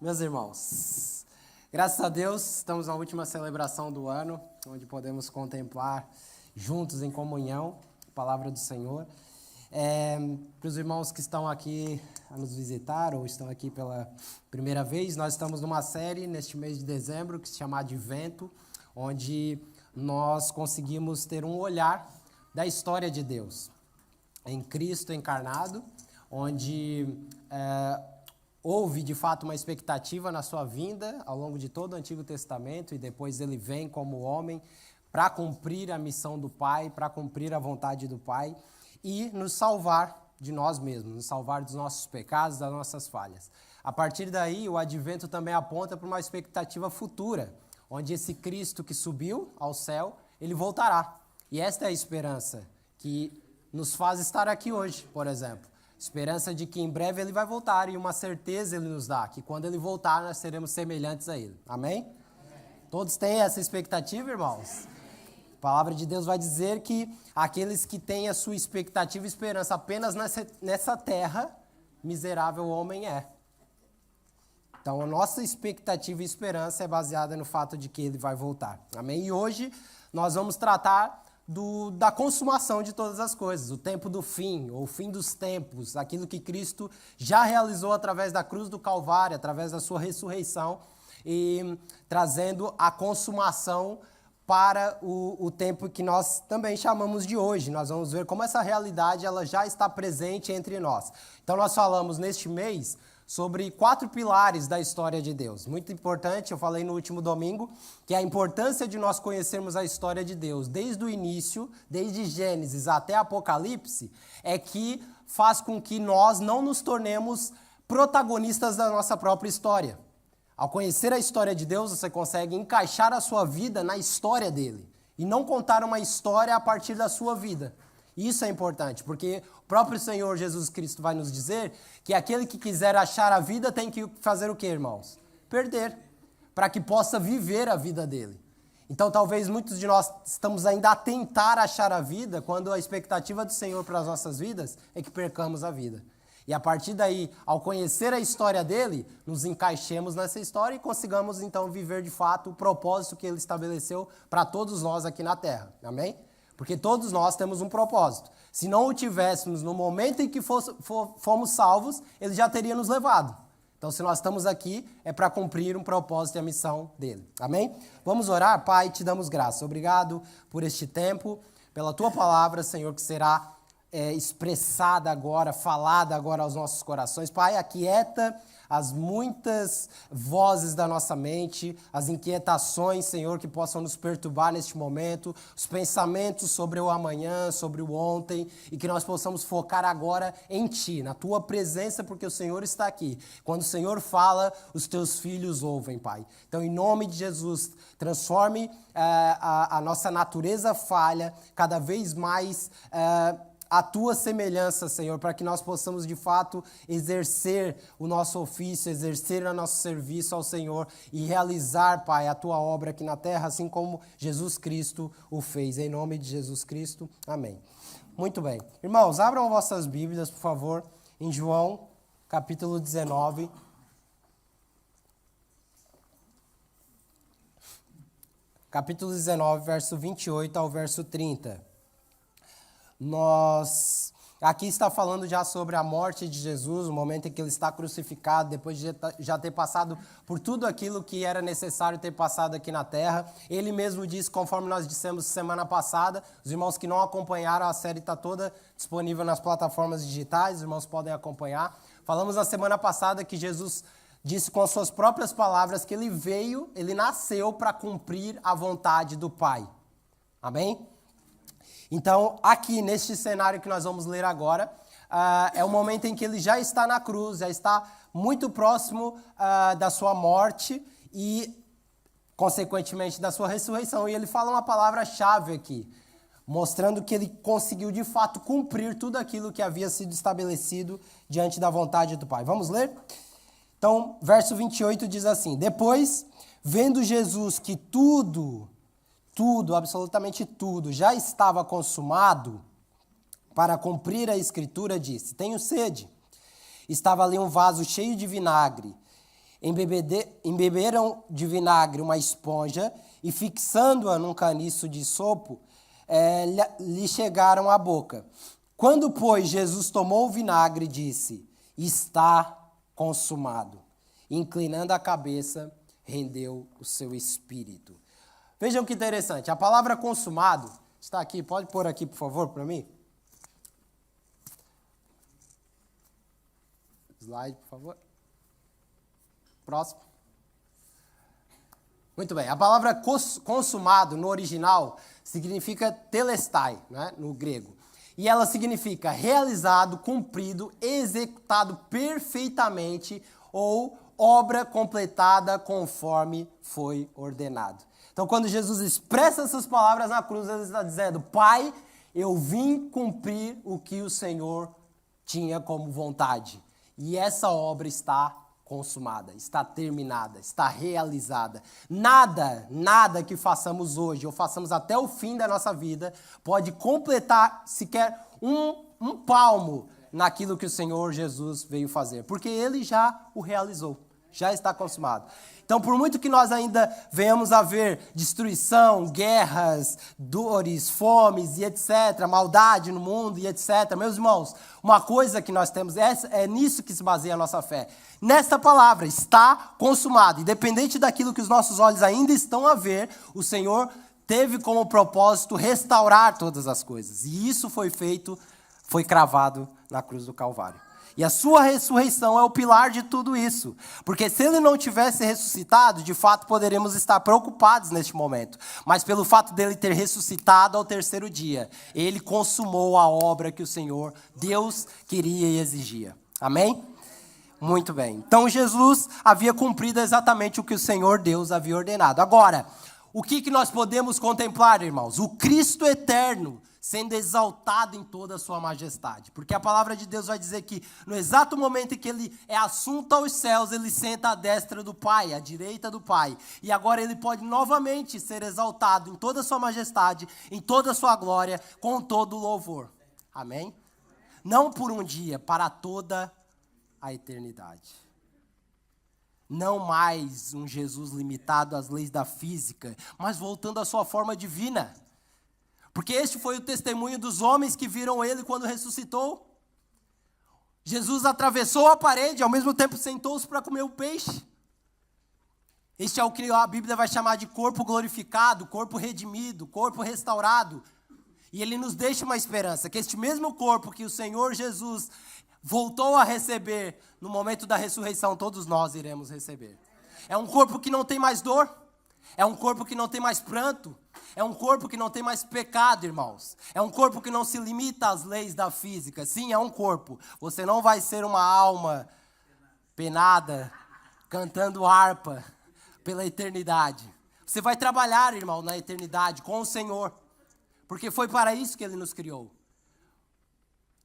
Meus irmãos, graças a Deus, estamos na última celebração do ano, onde podemos contemplar juntos em comunhão a palavra do Senhor. Para os irmãos que estão aqui a nos visitar ou estão aqui pela primeira vez, nós estamos numa série neste mês de dezembro que se chama Advento, onde nós conseguimos ter um olhar da história de Deus em Cristo encarnado, onde houve de fato uma expectativa na sua vinda ao longo de todo o Antigo Testamento, e depois ele vem como homem para cumprir a missão do Pai, para cumprir a vontade do Pai e nos salvar de nós mesmos, nos salvar dos nossos pecados, das nossas falhas. A partir daí, o Advento também aponta para uma expectativa futura, onde esse Cristo que subiu ao céu, ele voltará. E esta é a esperança que nos faz estar aqui hoje, por exemplo. Esperança de que em breve ele vai voltar, e uma certeza ele nos dá, que quando ele voltar nós seremos semelhantes a ele. Amém? Amém. Todos têm essa expectativa, irmãos? A palavra de Deus vai dizer que aqueles que têm a sua expectativa e esperança apenas nessa terra, miserável homem é. Então a nossa expectativa e esperança é baseada no fato de que ele vai voltar. Amém? E hoje nós vamos tratar da consumação de todas as coisas, o tempo do fim, ou o fim dos tempos, aquilo que Cristo já realizou através da cruz do Calvário, através da sua ressurreição, e trazendo a consumação para o tempo que nós também chamamos de hoje. Nós vamos ver como essa realidade ela já está presente entre nós. Então nós falamos neste mês sobre 4 pilares da história de Deus. Muito importante, eu falei no último domingo, que a importância de nós conhecermos a história de Deus desde o início, desde Gênesis até Apocalipse, é que faz com que nós não nos tornemos protagonistas da nossa própria história. Ao conhecer a história de Deus, você consegue encaixar a sua vida na história dele e não contar uma história a partir da sua vida. Isso é importante, porque o próprio Senhor Jesus Cristo vai nos dizer que aquele que quiser achar a vida tem que fazer o quê, irmãos? Perder, para que possa viver a vida dele. Então, talvez muitos de nós estamos ainda a tentar achar a vida, quando a expectativa do Senhor para as nossas vidas é que percamos a vida. E a partir daí, ao conhecer a história dele, nos encaixemos nessa história e consigamos então viver de fato o propósito que ele estabeleceu para todos nós aqui na terra. Amém? Porque todos nós temos um propósito. Se não o tivéssemos no momento em que fomos salvos, ele já teria nos levado. Então, se nós estamos aqui, é para cumprir um propósito e a missão dele. Amém? Vamos orar? Pai, te damos graça. Obrigado por este tempo, pela tua palavra, Senhor, que será expressada agora, falada agora aos nossos corações. Pai, aquieta as muitas vozes da nossa mente, as inquietações, Senhor, que possam nos perturbar neste momento, os pensamentos sobre o amanhã, sobre o ontem, e que nós possamos focar agora em Ti, na Tua presença, porque o Senhor está aqui. Quando o Senhor fala, os Teus filhos ouvem, Pai. Então, em nome de Jesus, transforme a nossa natureza falha cada vez mais a Tua semelhança, Senhor, para que nós possamos de fato exercer o nosso ofício, exercer o nosso serviço ao Senhor e realizar, Pai, a Tua obra aqui na terra, assim como Jesus Cristo o fez. Em nome de Jesus Cristo, amém. Muito bem. Irmãos, abram vossas Bíblias, por favor, em João, capítulo 19. Capítulo 19, verso 28 ao verso 30. Aqui está falando já sobre a morte de Jesus, o momento em que ele está crucificado, depois de já ter passado por tudo aquilo que era necessário ter passado aqui na terra. Ele mesmo disse, conforme nós dissemos semana passada, os irmãos que não acompanharam, a série está toda disponível nas plataformas digitais, os irmãos podem acompanhar. Falamos na semana passada que Jesus disse com as suas próprias palavras que ele nasceu para cumprir a vontade do Pai. Amém? Então, aqui neste cenário que nós vamos ler agora, é o momento em que ele já está na cruz, já está muito próximo da sua morte e, consequentemente, da sua ressurreição. E ele fala uma palavra-chave aqui, mostrando que ele conseguiu, de fato, cumprir tudo aquilo que havia sido estabelecido diante da vontade do Pai. Vamos ler? Então, verso 28 diz assim: Depois, vendo Jesus que tudo, absolutamente tudo, já estava consumado, para cumprir a Escritura, disse: Tenho sede. Estava ali um vaso cheio de vinagre, Embeberam de vinagre uma esponja e, fixando-a num caniço de sopo, lhe chegaram à boca. Quando, pois, Jesus tomou o vinagre, disse: está consumado. Inclinando a cabeça, rendeu o seu espírito. Vejam que interessante. A palavra consumado está aqui. Pode pôr aqui, por favor, para mim? Slide, por favor. Próximo. Muito bem. A palavra consumado, no original, significa telestai, né, no grego. E ela significa realizado, cumprido, executado perfeitamente ou obra completada conforme foi ordenado. Então, quando Jesus expressa essas palavras na cruz, ele está dizendo: Pai, eu vim cumprir o que o Senhor tinha como vontade. E essa obra está consumada, está terminada, está realizada. Nada que façamos hoje ou façamos até o fim da nossa vida pode completar sequer um palmo naquilo que o Senhor Jesus veio fazer, porque Ele já o realizou, já está consumado. Então, por muito que nós ainda venhamos a ver destruição, guerras, dores, fomes e etc., maldade no mundo e etc., meus irmãos, uma coisa que nós temos, é nisso que se baseia a nossa fé. Nesta palavra, está consumado. Independente daquilo que os nossos olhos ainda estão a ver, o Senhor teve como propósito restaurar todas as coisas. E isso foi feito, foi cravado na cruz do Calvário. E a sua ressurreição é o pilar de tudo isso. Porque se ele não tivesse ressuscitado, de fato poderíamos estar preocupados neste momento. Mas pelo fato dele ter ressuscitado ao terceiro dia, ele consumou a obra que o Senhor, Deus, queria e exigia. Amém? Muito bem. Então Jesus havia cumprido exatamente o que o Senhor Deus havia ordenado. Agora, o que nós podemos contemplar, irmãos? O Cristo eterno sendo exaltado em toda a sua majestade. Porque a palavra de Deus vai dizer que no exato momento em que ele é assunto aos céus, ele senta à destra do Pai, à direita do Pai. E agora ele pode novamente ser exaltado em toda a sua majestade, em toda a sua glória, com todo o louvor. Amém? Não por um dia, para toda a eternidade. Não mais um Jesus limitado às leis da física, mas voltando à sua forma divina. Porque este foi o testemunho dos homens que viram ele quando ressuscitou. Jesus atravessou a parede, ao mesmo tempo sentou-se para comer o peixe. Este é o que a Bíblia vai chamar de corpo glorificado, corpo redimido, corpo restaurado. E ele nos deixa uma esperança, que este mesmo corpo que o Senhor Jesus voltou a receber no momento da ressurreição, todos nós iremos receber. É um corpo que não tem mais dor, é um corpo que não tem mais pranto, é um corpo que não tem mais pecado, irmãos. É um corpo que não se limita às leis da física. Sim, é um corpo. Você não vai ser uma alma penada, cantando harpa pela eternidade. Você vai trabalhar, irmão, na eternidade com o Senhor. Porque foi para isso que Ele nos criou.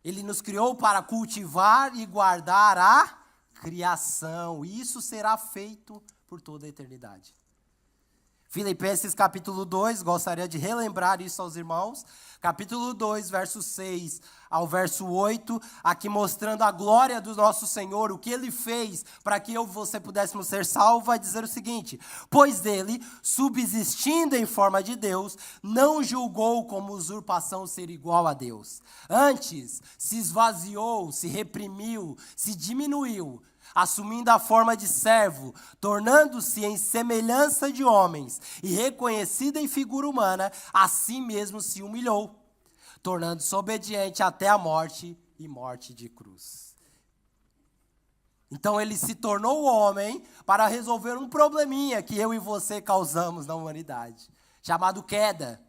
Ele nos criou para cultivar e guardar a criação. E isso será feito por toda a eternidade. Filipenses capítulo 2, gostaria de relembrar isso aos irmãos. Capítulo 2, verso 6 ao verso 8, aqui mostrando a glória do nosso Senhor, o que Ele fez para que eu e você pudéssemos ser salvos, vai dizer o seguinte: pois Ele, subsistindo em forma de Deus, não julgou como usurpação ser igual a Deus. Antes, se esvaziou, se reprimiu, se diminuiu, assumindo a forma de servo, tornando-se em semelhança de homens e reconhecido em figura humana, assim mesmo se humilhou, tornando-se obediente até a morte e morte de cruz. Então ele se tornou homem para resolver um probleminha que eu e você causamos na humanidade, chamado queda.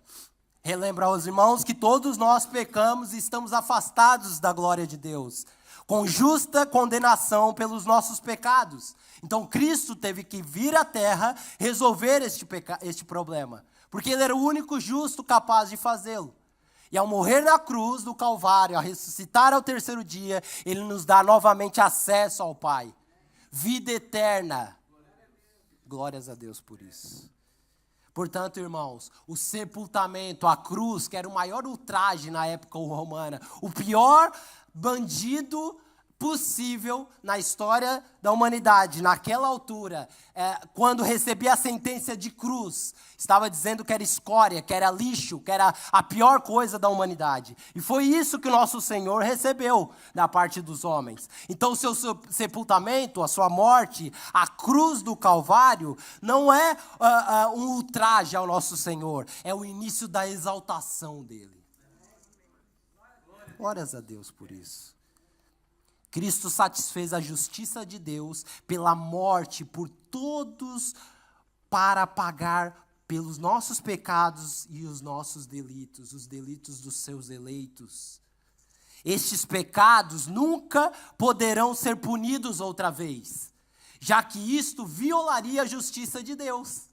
Relembra aos irmãos que todos nós pecamos e estamos afastados da glória de Deus, com justa condenação pelos nossos pecados. Então Cristo teve que vir à terra resolver este problema, porque Ele era o único justo capaz de fazê-lo. E ao morrer na cruz do Calvário, ao ressuscitar ao terceiro dia, Ele nos dá novamente acesso ao Pai. Vida eterna. Glórias a Deus por isso. Portanto, irmãos, o sepultamento, a cruz, que era o maior ultraje na época romana, o pior bandido possível na história da humanidade, naquela altura, quando recebia a sentença de cruz, estava dizendo que era escória, que era lixo, que era a pior coisa da humanidade. E foi isso que o nosso Senhor recebeu da parte dos homens. Então o seu sepultamento, a sua morte, a cruz do Calvário, não é um ultraje ao nosso Senhor, é o início da exaltação dele. Glórias a Deus por isso. Cristo satisfez a justiça de Deus pela morte por todos para pagar pelos nossos pecados e os nossos delitos, os delitos dos seus eleitos. Estes pecados nunca poderão ser punidos outra vez, já que isto violaria a justiça de Deus.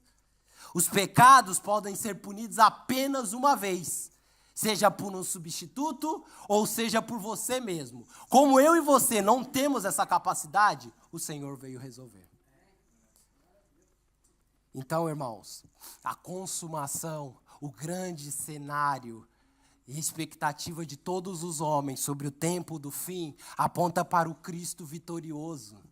Os pecados podem ser punidos apenas uma vez, seja por um substituto ou seja por você mesmo. Como eu e você não temos essa capacidade, o Senhor veio resolver. Então, irmãos, a consumação, o grande cenário e expectativa de todos os homens sobre o tempo do fim aponta para o Cristo vitorioso.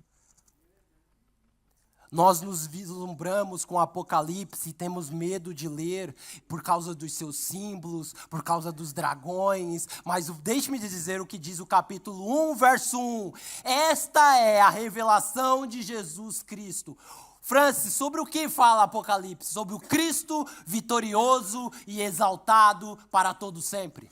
Nós nos vislumbramos com o Apocalipse e temos medo de ler por causa dos seus símbolos, por causa dos dragões, mas deixe-me dizer o que diz o capítulo 1, verso 1. Esta é a revelação de Jesus Cristo. Francis, sobre o que fala Apocalipse? Sobre o Cristo vitorioso e exaltado para todo sempre.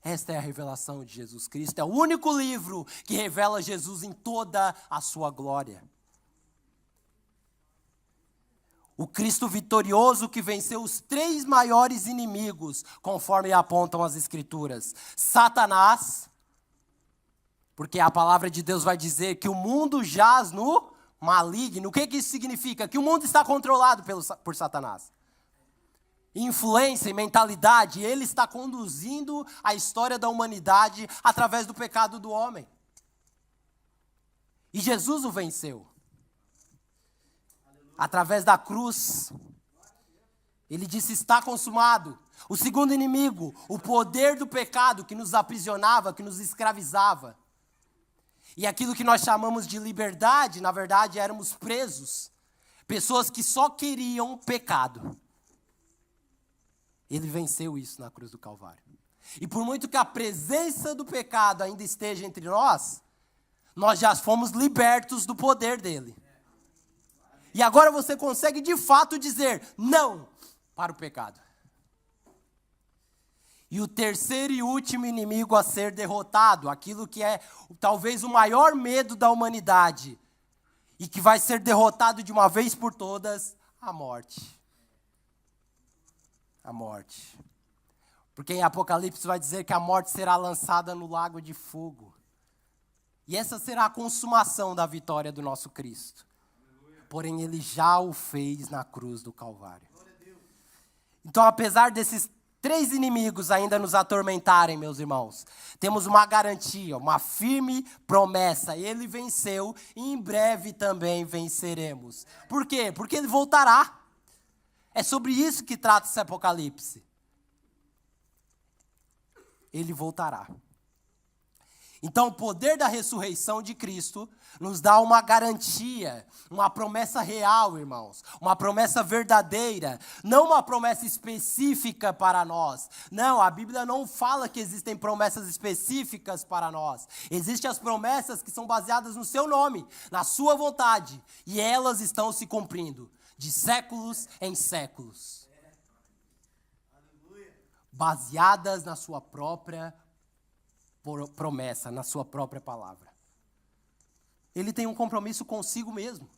Esta é a revelação de Jesus Cristo. É o único livro que revela Jesus em toda a sua glória. O Cristo vitorioso que venceu os 3 maiores inimigos, conforme apontam as Escrituras. Satanás, porque a palavra de Deus vai dizer que o mundo jaz no maligno. O que isso significa? Que o mundo está controlado por Satanás. Influência e mentalidade, ele está conduzindo a história da humanidade através do pecado do homem. E Jesus o venceu. Através da cruz, ele disse: está consumado. O segundo inimigo, o poder do pecado que nos aprisionava, que nos escravizava. E aquilo que nós chamamos de liberdade, na verdade, éramos presos. Pessoas que só queriam pecado. Ele venceu isso na cruz do Calvário. E por muito que a presença do pecado ainda esteja entre nós, nós já fomos libertos do poder dele. E agora você consegue de fato dizer não para o pecado. E o terceiro e último inimigo a ser derrotado, aquilo que é talvez o maior medo da humanidade, e que vai ser derrotado de uma vez por todas, a morte. A morte. Porque em Apocalipse vai dizer que a morte será lançada no lago de fogo. E essa será a consumação da vitória do nosso Cristo. Porém, ele já o fez na cruz do Calvário. Então, apesar desses 3 inimigos ainda nos atormentarem, meus irmãos, temos uma garantia, uma firme promessa. Ele venceu e em breve também venceremos. Por quê? Porque ele voltará. É sobre isso que trata esse Apocalipse. Ele voltará. Então, o poder da ressurreição de Cristo nos dá uma garantia, uma promessa real, irmãos. Uma promessa verdadeira, não uma promessa específica para nós. Não, a Bíblia não fala que existem promessas específicas para nós. Existem as promessas que são baseadas no seu nome, na sua vontade. E elas estão se cumprindo. De séculos em séculos. Baseadas na sua própria promessa, na sua própria palavra. Ele tem um compromisso consigo mesmo.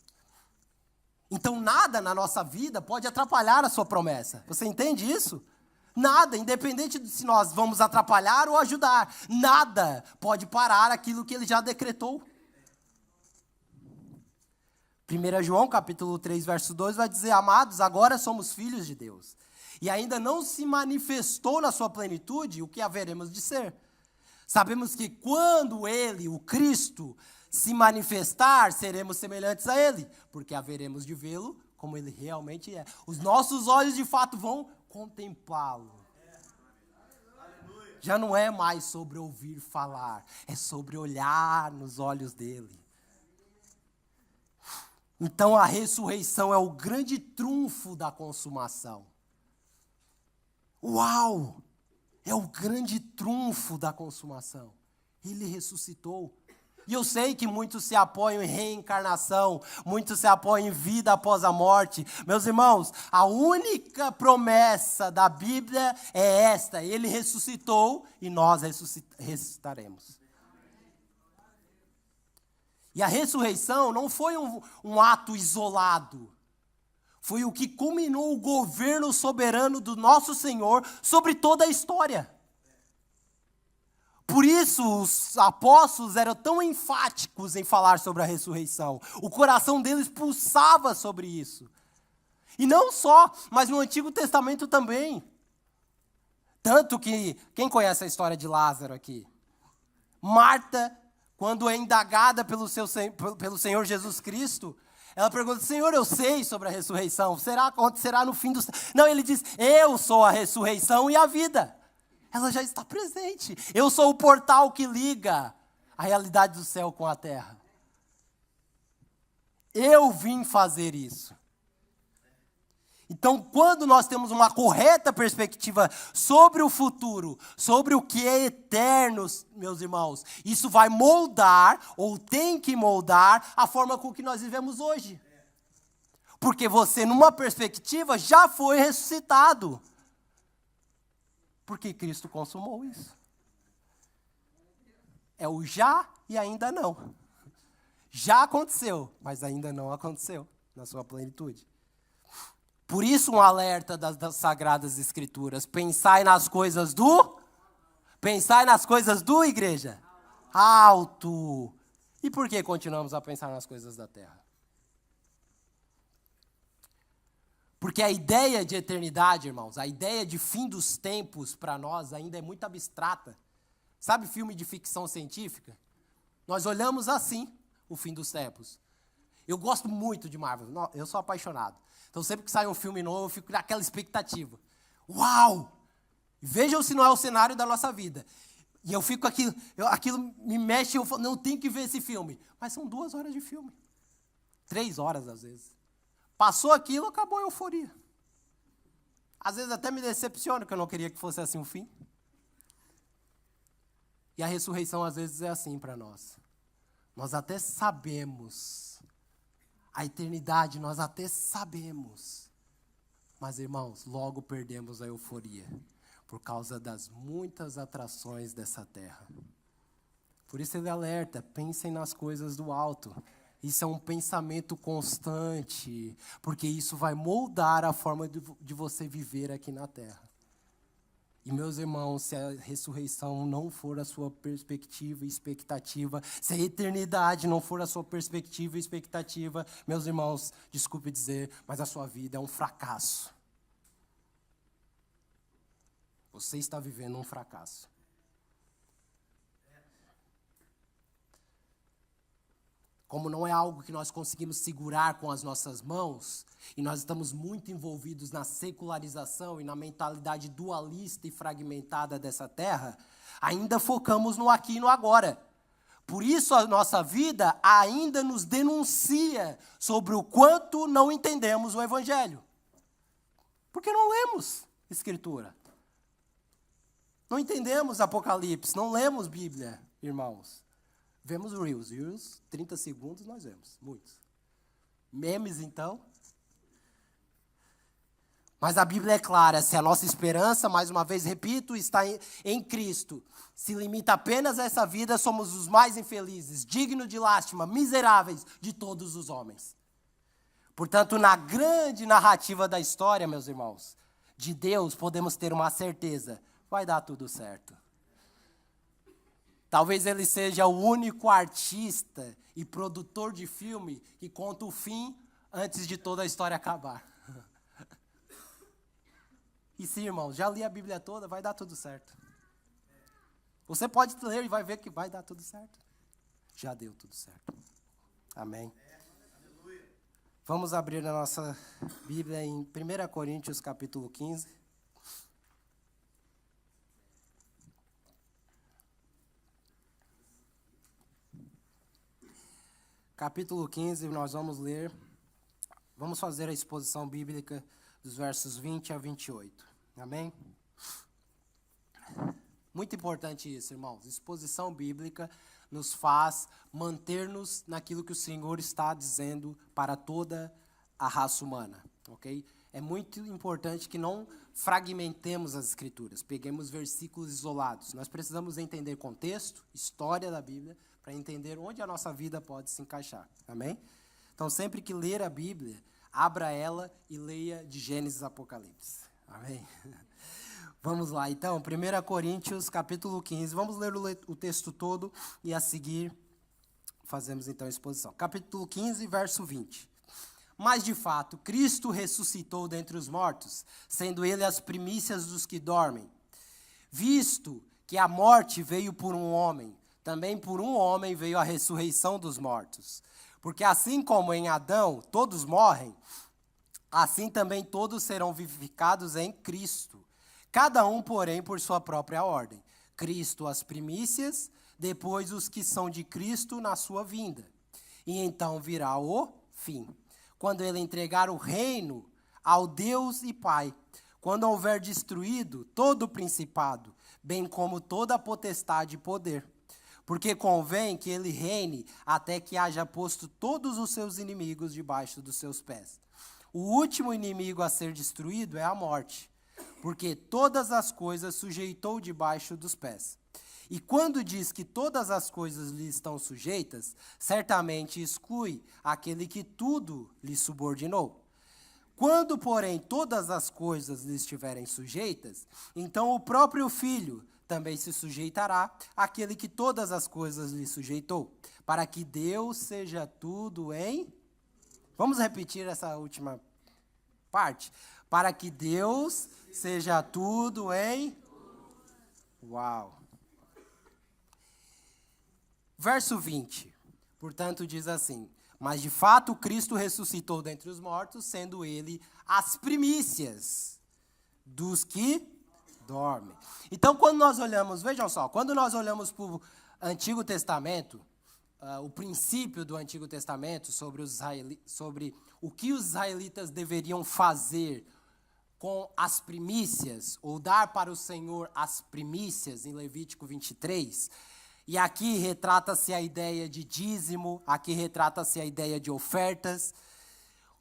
Então nada na nossa vida pode atrapalhar a sua promessa. Você entende isso? Nada, independente de se nós vamos atrapalhar ou ajudar. Nada pode parar aquilo que ele já decretou. 1 João capítulo 3, verso 2 vai dizer: amados, agora somos filhos de Deus. E ainda não se manifestou na sua plenitude o que haveremos de ser. Sabemos que quando ele, o Cristo, se manifestar, seremos semelhantes a ele, porque haveremos de vê-lo como ele realmente é. Os nossos olhos de fato vão contemplá-lo. Já não é mais sobre ouvir falar, é sobre olhar nos olhos dele. Então a ressurreição é o grande trunfo da consumação. Uau! É o grande trunfo da consumação. Ele ressuscitou. E eu sei que muitos se apoiam em reencarnação, muitos se apoiam em vida após a morte. Meus irmãos, a única promessa da Bíblia é esta: ele ressuscitou e nós ressuscitaremos. E a ressurreição não foi um ato isolado. Foi o que culminou o governo soberano do nosso Senhor sobre toda a história. Por isso os apóstolos eram tão enfáticos em falar sobre a ressurreição. O coração deles pulsava sobre isso. E não só, mas no Antigo Testamento também. Tanto que, quem conhece a história de Lázaro aqui? Marta, quando é indagada pelo Senhor Jesus Cristo, ela pergunta: Senhor, eu sei sobre a ressurreição, acontecerá no fim dos... Não, ele diz: eu sou a ressurreição e a vida. Ela já está presente. Eu sou o portal que liga a realidade do céu com a terra. Eu vim fazer isso. Então, quando nós temos uma correta perspectiva sobre o futuro, sobre o que é eterno, meus irmãos, isso vai moldar, ou tem que moldar, a forma com que nós vivemos hoje. Porque você, numa perspectiva, já foi ressuscitado. Porque Cristo consumou isso. É o já e ainda não. Já aconteceu, mas ainda não aconteceu na sua plenitude. Por isso um alerta das Sagradas Escrituras: pensai nas coisas igreja, alto. E por que continuamos a pensar nas coisas da terra? Porque a ideia de eternidade, irmãos, a ideia de fim dos tempos para nós ainda é muito abstrata. Sabe filme de ficção científica? Nós olhamos assim o fim dos tempos. Eu gosto muito de Marvel, eu sou apaixonado. Então sempre que sai um filme novo, eu fico naquela expectativa. Uau! Vejam se não é o cenário da nossa vida. E eu fico aquilo me mexe, eu falo: não, tenho que ver esse filme. Mas são 2 horas de filme. 3 horas às vezes. Passou aquilo, acabou a euforia. Às vezes até me decepciona, porque eu não queria que fosse assim o fim. E a ressurreição às vezes é assim para nós. Nós até sabemos. A eternidade nós até sabemos. Mas, irmãos, logo perdemos a euforia. Por causa das muitas atrações dessa terra. Por isso ele alerta: pensem nas coisas do alto. Isso é um pensamento constante, porque isso vai moldar a forma de você viver aqui na terra. E, meus irmãos, se a ressurreição não for a sua perspectiva e expectativa, se a eternidade não for a sua perspectiva e expectativa, meus irmãos, desculpe dizer, mas a sua vida é um fracasso. Você está vivendo um fracasso. Como não é algo que nós conseguimos segurar com as nossas mãos, e nós estamos muito envolvidos na secularização e na mentalidade dualista e fragmentada dessa terra, ainda focamos no aqui e no agora. Por isso a nossa vida ainda nos denuncia sobre o quanto não entendemos o Evangelho. Porque não lemos Escritura. Não entendemos Apocalipse, não lemos Bíblia, irmãos. Vemos Reels, 30 segundos nós vemos, muitos. Memes, então. Mas a Bíblia é clara: se a nossa esperança, mais uma vez repito, está em Cristo, se limita apenas a essa vida, somos os mais infelizes, dignos de lástima, miseráveis de todos os homens. Portanto, na grande narrativa da história, meus irmãos, de Deus, podemos ter uma certeza: vai dar tudo certo. Talvez ele seja o único artista e produtor de filme que conta o fim antes de toda a história acabar. E sim, irmãos, já li a Bíblia toda, vai dar tudo certo. Você pode ler e vai ver que vai dar tudo certo. Já deu tudo certo. Amém. Vamos abrir a nossa Bíblia em 1 Coríntios capítulo 15. capítulo 15, nós vamos fazer a exposição bíblica dos versos 20 a 28. Amém? Muito importante isso, irmãos. Exposição bíblica nos faz manter-nos naquilo que o Senhor está dizendo para toda a raça humana, ok? É muito importante que não fragmentemos as Escrituras, peguemos versículos isolados. Nós precisamos entender contexto, história da Bíblia, para entender onde a nossa vida pode se encaixar, amém? Então, sempre que ler a Bíblia, abra ela e leia de Gênesis a Apocalipse, amém? Vamos lá, então, 1 Coríntios, capítulo 15, vamos ler o texto todo e a seguir fazemos então a exposição. Capítulo 15, verso 20. Mas, de fato, Cristo ressuscitou dentre os mortos, sendo ele as primícias dos que dormem. Visto que a morte veio por um homem, também por um homem veio a ressurreição dos mortos. Porque assim como em Adão todos morrem, assim também todos serão vivificados em Cristo. Cada um, porém, por sua própria ordem. Cristo as primícias, depois os que são de Cristo na sua vinda. E então virá o fim, quando ele entregar o reino ao Deus e Pai, quando houver destruído todo o principado, bem como toda a potestade e poder. Porque convém que ele reine até que haja posto todos os seus inimigos debaixo dos seus pés. O último inimigo a ser destruído é a morte, porque todas as coisas sujeitou debaixo dos pés. E quando diz que todas as coisas lhe estão sujeitas, certamente exclui aquele que tudo lhe subordinou. Quando, porém, todas as coisas lhe estiverem sujeitas, então o próprio Filho também se sujeitará àquele que todas as coisas lhe sujeitou, para que Deus seja tudo em... Vamos repetir essa última parte? Para que Deus seja tudo em... Uau! Verso 20, portanto, diz assim: mas de fato Cristo ressuscitou dentre os mortos, sendo ele as primícias dos que dormem. Então, quando nós olhamos, vejam só, quando nós olhamos para o Antigo Testamento, o princípio do Antigo Testamento sobre o que os israelitas deveriam fazer com as primícias, ou dar para o Senhor as primícias, em Levítico 23, e aqui retrata-se a ideia de dízimo, aqui retrata-se a ideia de ofertas.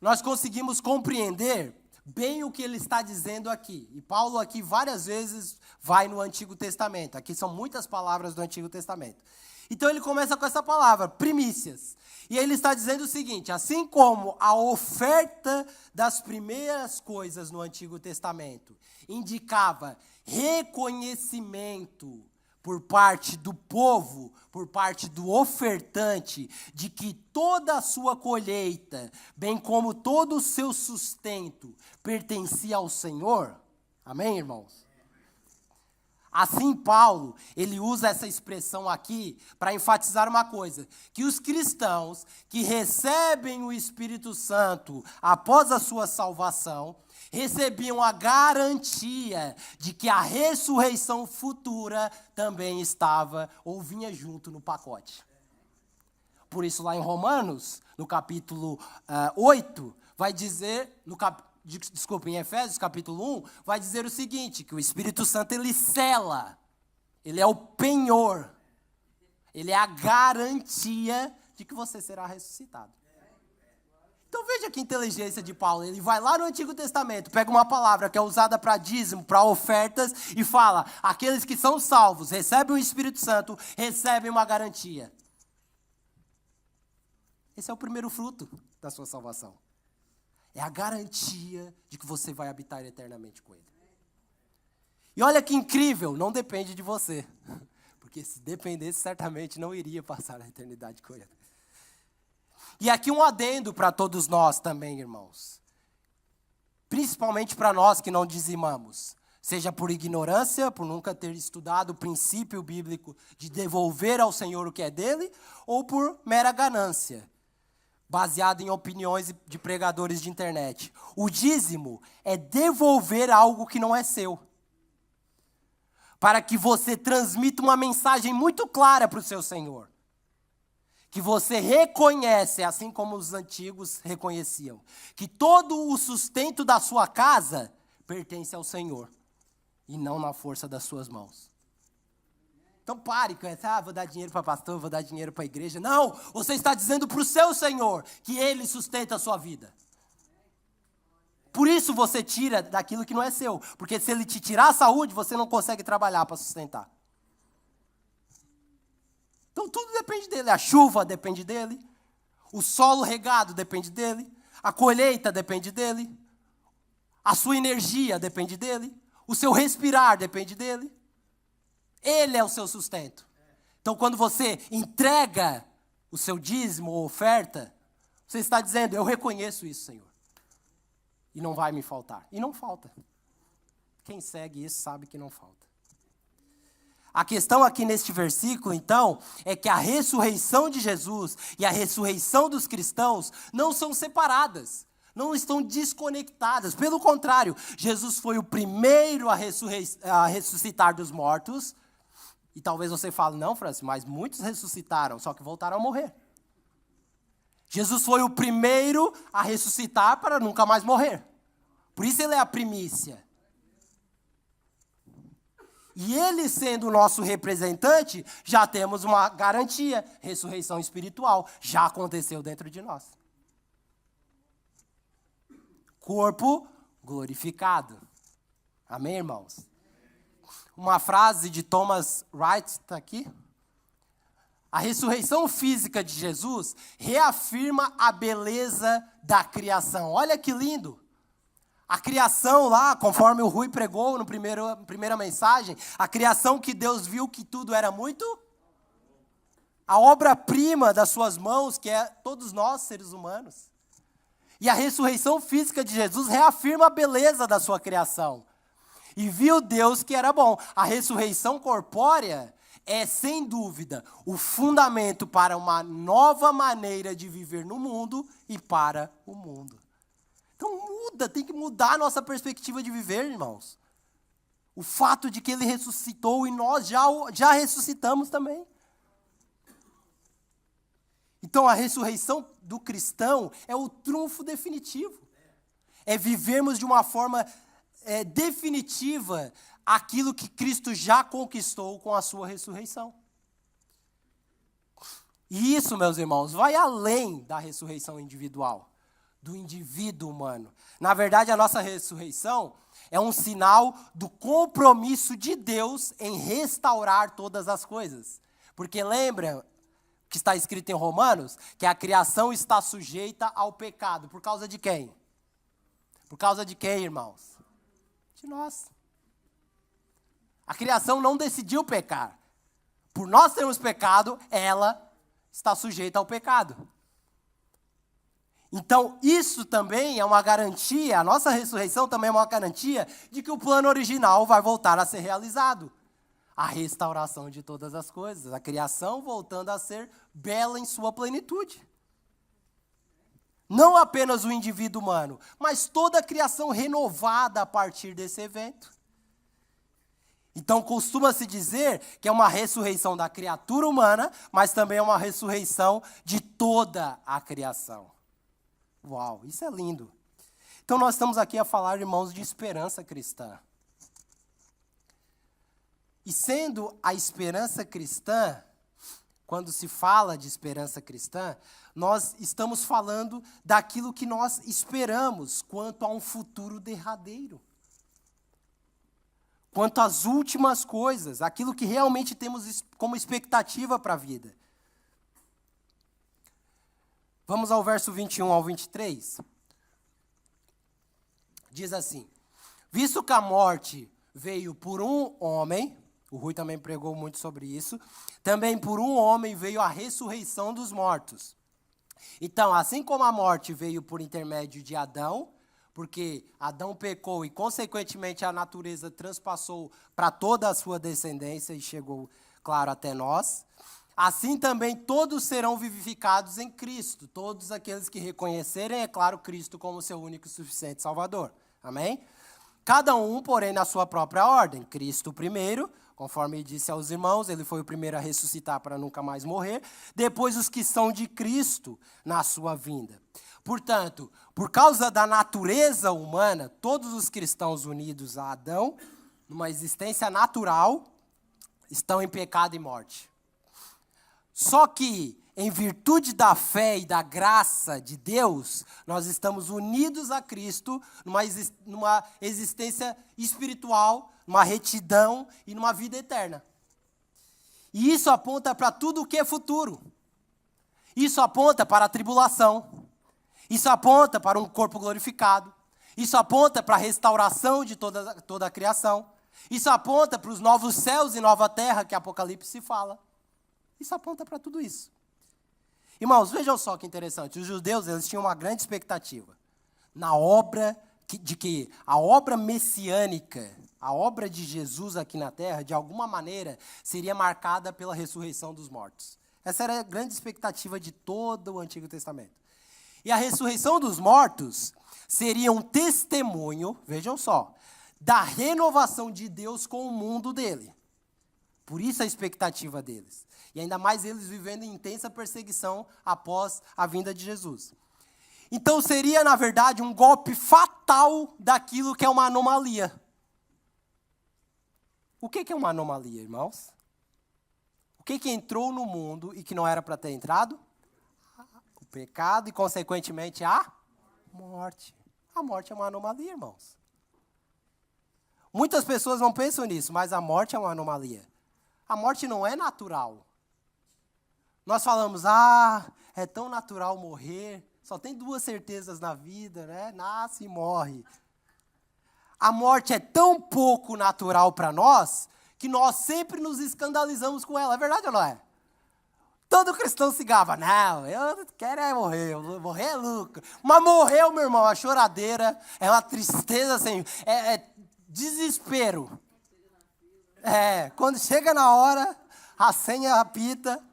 Nós conseguimos compreender bem o que ele está dizendo aqui. E Paulo aqui várias vezes vai no Antigo Testamento. Aqui são muitas palavras do Antigo Testamento. Então ele começa com essa palavra, primícias. E ele está dizendo o seguinte: assim como a oferta das primeiras coisas no Antigo Testamento indicava reconhecimento por parte do povo, por parte do ofertante, de que toda a sua colheita, bem como todo o seu sustento, pertencia ao Senhor. Amém, irmãos? Assim, Paulo, ele usa essa expressão aqui para enfatizar uma coisa, que os cristãos que recebem o Espírito Santo após a sua salvação, recebiam a garantia de que a ressurreição futura também estava ou vinha junto no pacote. Por isso, lá em Romanos, no capítulo 8, vai dizer, em Efésios, capítulo 1, vai dizer o seguinte, que o Espírito Santo, ele sela, ele é o penhor, ele é a garantia de que você será ressuscitado. Então veja que inteligência de Paulo, ele vai lá no Antigo Testamento, pega uma palavra que é usada para dízimo, para ofertas, e fala, aqueles que são salvos, recebem o Espírito Santo, recebem uma garantia. Esse é o primeiro fruto da sua salvação. É a garantia de que você vai habitar eternamente com ele. E olha que incrível, não depende de você. Porque se dependesse, certamente não iria passar a eternidade com ele. E aqui um adendo para todos nós também, irmãos. Principalmente para nós que não dizimamos. Seja por ignorância, por nunca ter estudado o princípio bíblico de devolver ao Senhor o que é dele, ou por mera ganância, baseado em opiniões de pregadores de internet. O dízimo é devolver algo que não é seu, para que você transmita uma mensagem muito clara para o seu Senhor, que você reconhece, assim como os antigos reconheciam, que todo o sustento da sua casa pertence ao Senhor, e não na força das suas mãos. Então pare com essa, vou dar dinheiro para pastor, vou dar dinheiro para a igreja. Não, você está dizendo para o seu Senhor que Ele sustenta a sua vida. Por isso você tira daquilo que não é seu, porque se Ele te tirar a saúde, você não consegue trabalhar para sustentar. Então tudo depende dele, a chuva depende dele, o solo regado depende dele, a colheita depende dele, a sua energia depende dele, o seu respirar depende dele. Ele é o seu sustento. Então, quando você entrega o seu dízimo ou oferta, você está dizendo, eu reconheço isso, Senhor. E não vai me faltar. E não falta. Quem segue isso sabe que não falta. A questão aqui neste versículo, então, é que a ressurreição de Jesus e a ressurreição dos cristãos não são separadas. Não estão desconectadas. Pelo contrário, Jesus foi o primeiro a ressuscitar dos mortos. E talvez você fale, não, Francis, mas muitos ressuscitaram, só que voltaram a morrer. Jesus foi o primeiro a ressuscitar para nunca mais morrer. Por isso ele é a primícia. E ele sendo o nosso representante, já temos uma garantia. Ressurreição espiritual já aconteceu dentro de nós. Corpo glorificado. Amém, irmãos? Uma frase de Thomas Wright está aqui. A ressurreição física de Jesus reafirma a beleza da criação. Olha que lindo. A criação lá, conforme o Rui pregou na primeira mensagem, a criação que Deus viu que tudo era muito... A obra-prima das suas mãos, que é todos nós, seres humanos. E a ressurreição física de Jesus reafirma a beleza da sua criação. E viu Deus que era bom. A ressurreição corpórea é, sem dúvida, o fundamento para uma nova maneira de viver no mundo e para o mundo. Então tem que mudar a nossa perspectiva de viver, irmãos. O fato de que Ele ressuscitou e nós já ressuscitamos também. Então a ressurreição do cristão é o trunfo definitivo. É vivermos de uma forma definitiva aquilo que Cristo já conquistou com a sua ressurreição. E isso, meus irmãos, vai além da ressurreição individual, do indivíduo humano. Na verdade, a nossa ressurreição é um sinal do compromisso de Deus em restaurar todas as coisas. Porque lembra que está escrito em Romanos, que a criação está sujeita ao pecado. Por causa de quem? Por causa de quem, irmãos? De nós. A criação não decidiu pecar. Por nós termos pecado, ela está sujeita ao pecado. Então, isso também é uma garantia, a nossa ressurreição também é uma garantia de que o plano original vai voltar a ser realizado. A restauração de todas as coisas, a criação voltando a ser bela em sua plenitude. Não apenas o indivíduo humano, mas toda a criação renovada a partir desse evento. Então, costuma-se dizer que é uma ressurreição da criatura humana, mas também é uma ressurreição de toda a criação. Uau, isso é lindo. Então, nós estamos aqui a falar, irmãos, de esperança cristã. E sendo a esperança cristã, quando se fala de esperança cristã, nós estamos falando daquilo que nós esperamos quanto a um futuro derradeiro. Quanto às últimas coisas, aquilo que realmente temos como expectativa para a vida. Vamos ao verso 21 ao 23. Diz assim: visto que a morte veio por um homem, o Rui também pregou muito sobre isso, também por um homem veio a ressurreição dos mortos. Então, assim como a morte veio por intermédio de Adão, porque Adão pecou e, consequentemente, a natureza transpassou para toda a sua descendência e chegou, claro, até nós, assim também todos serão vivificados em Cristo, todos aqueles que reconhecerem, é claro, Cristo como seu único e suficiente Salvador. Amém? Cada um, porém, na sua própria ordem. Cristo primeiro, Conforme disse aos irmãos, ele foi o primeiro a ressuscitar para nunca mais morrer. Depois, os que são de Cristo na sua vinda. Portanto, por causa da natureza humana, todos os cristãos unidos a Adão, numa existência natural, estão em pecado e morte. Só que, em virtude da fé e da graça de Deus, nós estamos unidos a Cristo numa existência espiritual, numa retidão e numa vida eterna. E isso aponta para tudo o que é futuro. Isso aponta para a tribulação. Isso aponta para um corpo glorificado. Isso aponta para a restauração de toda a criação. Isso aponta para os novos céus e nova terra que Apocalipse fala. Isso aponta para tudo isso. Irmãos, vejam só que interessante. Os judeus, eles tinham uma grande expectativa na obra, que a obra messiânica, a obra de Jesus aqui na terra, de alguma maneira, seria marcada pela ressurreição dos mortos. Essa era a grande expectativa de todo o Antigo Testamento. E a ressurreição dos mortos seria um testemunho, vejam só, da renovação de Deus com o mundo dele. Por isso a expectativa deles. E ainda mais eles vivendo em intensa perseguição após a vinda de Jesus. Então seria, na verdade, um golpe fatal daquilo que é uma anomalia. O que é uma anomalia, irmãos? O que entrou no mundo e que não era para ter entrado? O pecado e, consequentemente, a morte. A morte é uma anomalia, irmãos. Muitas pessoas não pensam nisso, mas a morte é uma anomalia. A morte não é natural. Nós falamos, é tão natural morrer, só tem duas certezas na vida, né? Nasce e morre. A morte é tão pouco natural para nós, que nós sempre nos escandalizamos com ela. É verdade ou não é? Todo cristão se gaba, não, eu quero morrer é lucro. Mas morreu, meu irmão, a choradeira, é uma tristeza, assim, é desespero. Quando chega na hora, a senha apita.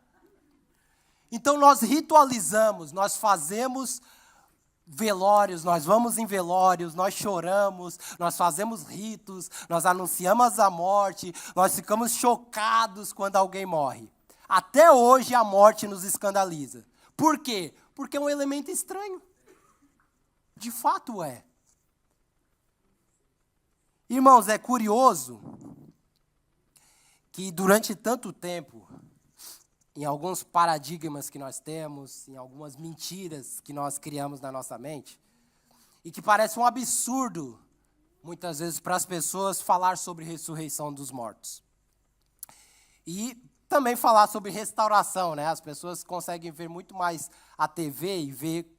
Então nós ritualizamos, nós fazemos velórios, nós vamos em velórios, nós choramos, nós fazemos ritos, nós anunciamos a morte, nós ficamos chocados quando alguém morre. Até hoje a morte nos escandaliza. Por quê? Porque é um elemento estranho. De fato é. Irmãos, é curioso que durante tanto tempo, em alguns paradigmas que nós temos, em algumas mentiras que nós criamos na nossa mente, e que parece um absurdo, muitas vezes, para as pessoas falar sobre ressurreição dos mortos. E também falar sobre restauração, né? As pessoas conseguem ver muito mais a TV e ver,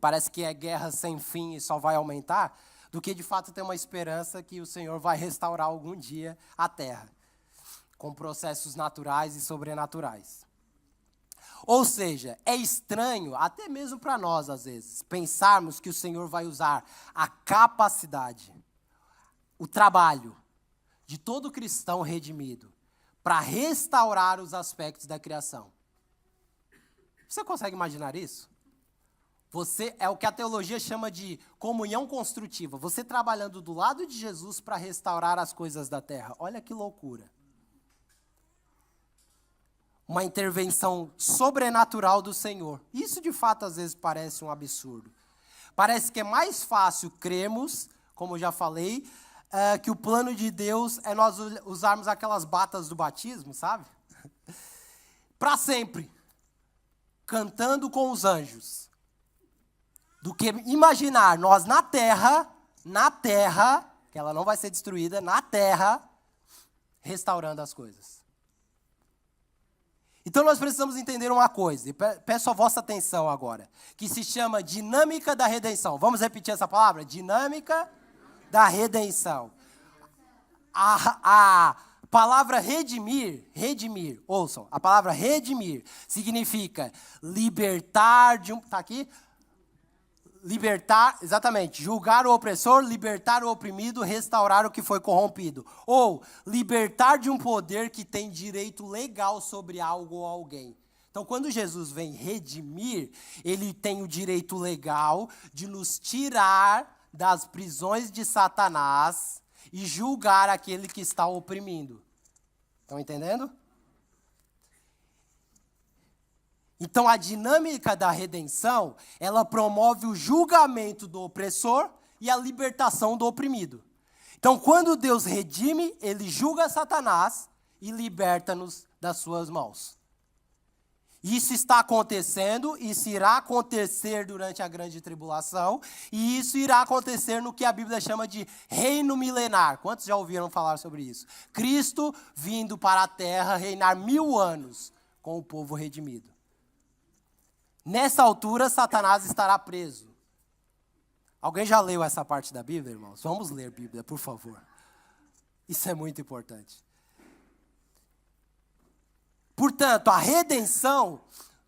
parece que é guerra sem fim e só vai aumentar, do que de fato ter uma esperança que o Senhor vai restaurar algum dia a terra, com processos naturais e sobrenaturais. Ou seja, é estranho, até mesmo para nós, às vezes, pensarmos que o Senhor vai usar a capacidade, o trabalho de todo cristão redimido para restaurar os aspectos da criação. Você consegue imaginar isso? Você é o que a teologia chama de comunhão construtiva. Você trabalhando do lado de Jesus para restaurar as coisas da terra. Olha que loucura. Uma intervenção sobrenatural do Senhor. Isso, de fato, às vezes parece um absurdo. Parece que é mais fácil crermos, como eu já falei, que o plano de Deus é nós usarmos aquelas batas do batismo, sabe? Para sempre. Cantando com os anjos. Do que imaginar nós na terra, que ela não vai ser destruída, na terra, restaurando as coisas. Então nós precisamos entender uma coisa, e peço a vossa atenção agora, que se chama dinâmica da redenção. Vamos repetir essa palavra? Dinâmica da redenção. A palavra redimir, ouçam, a palavra redimir significa libertar de um... Está aqui? Libertar, exatamente, julgar o opressor, libertar o oprimido, restaurar o que foi corrompido. Ou libertar de um poder que tem direito legal sobre algo ou alguém. Então, quando Jesus vem redimir, ele tem o direito legal de nos tirar das prisões de Satanás e julgar aquele que está oprimindo. Estão entendendo? Então, a dinâmica da redenção, ela promove o julgamento do opressor e a libertação do oprimido. Então, quando Deus redime, ele julga Satanás e liberta-nos das suas mãos. Isso está acontecendo, isso irá acontecer durante a grande tribulação, e isso irá acontecer no que a Bíblia chama de reino milenar. Quantos já ouviram falar sobre isso? Cristo vindo para a terra reinar 1000 anos com o povo redimido. Nessa altura, Satanás estará preso. Alguém já leu essa parte da Bíblia, irmãos? Vamos ler a Bíblia, por favor. Isso é muito importante. Portanto, a redenção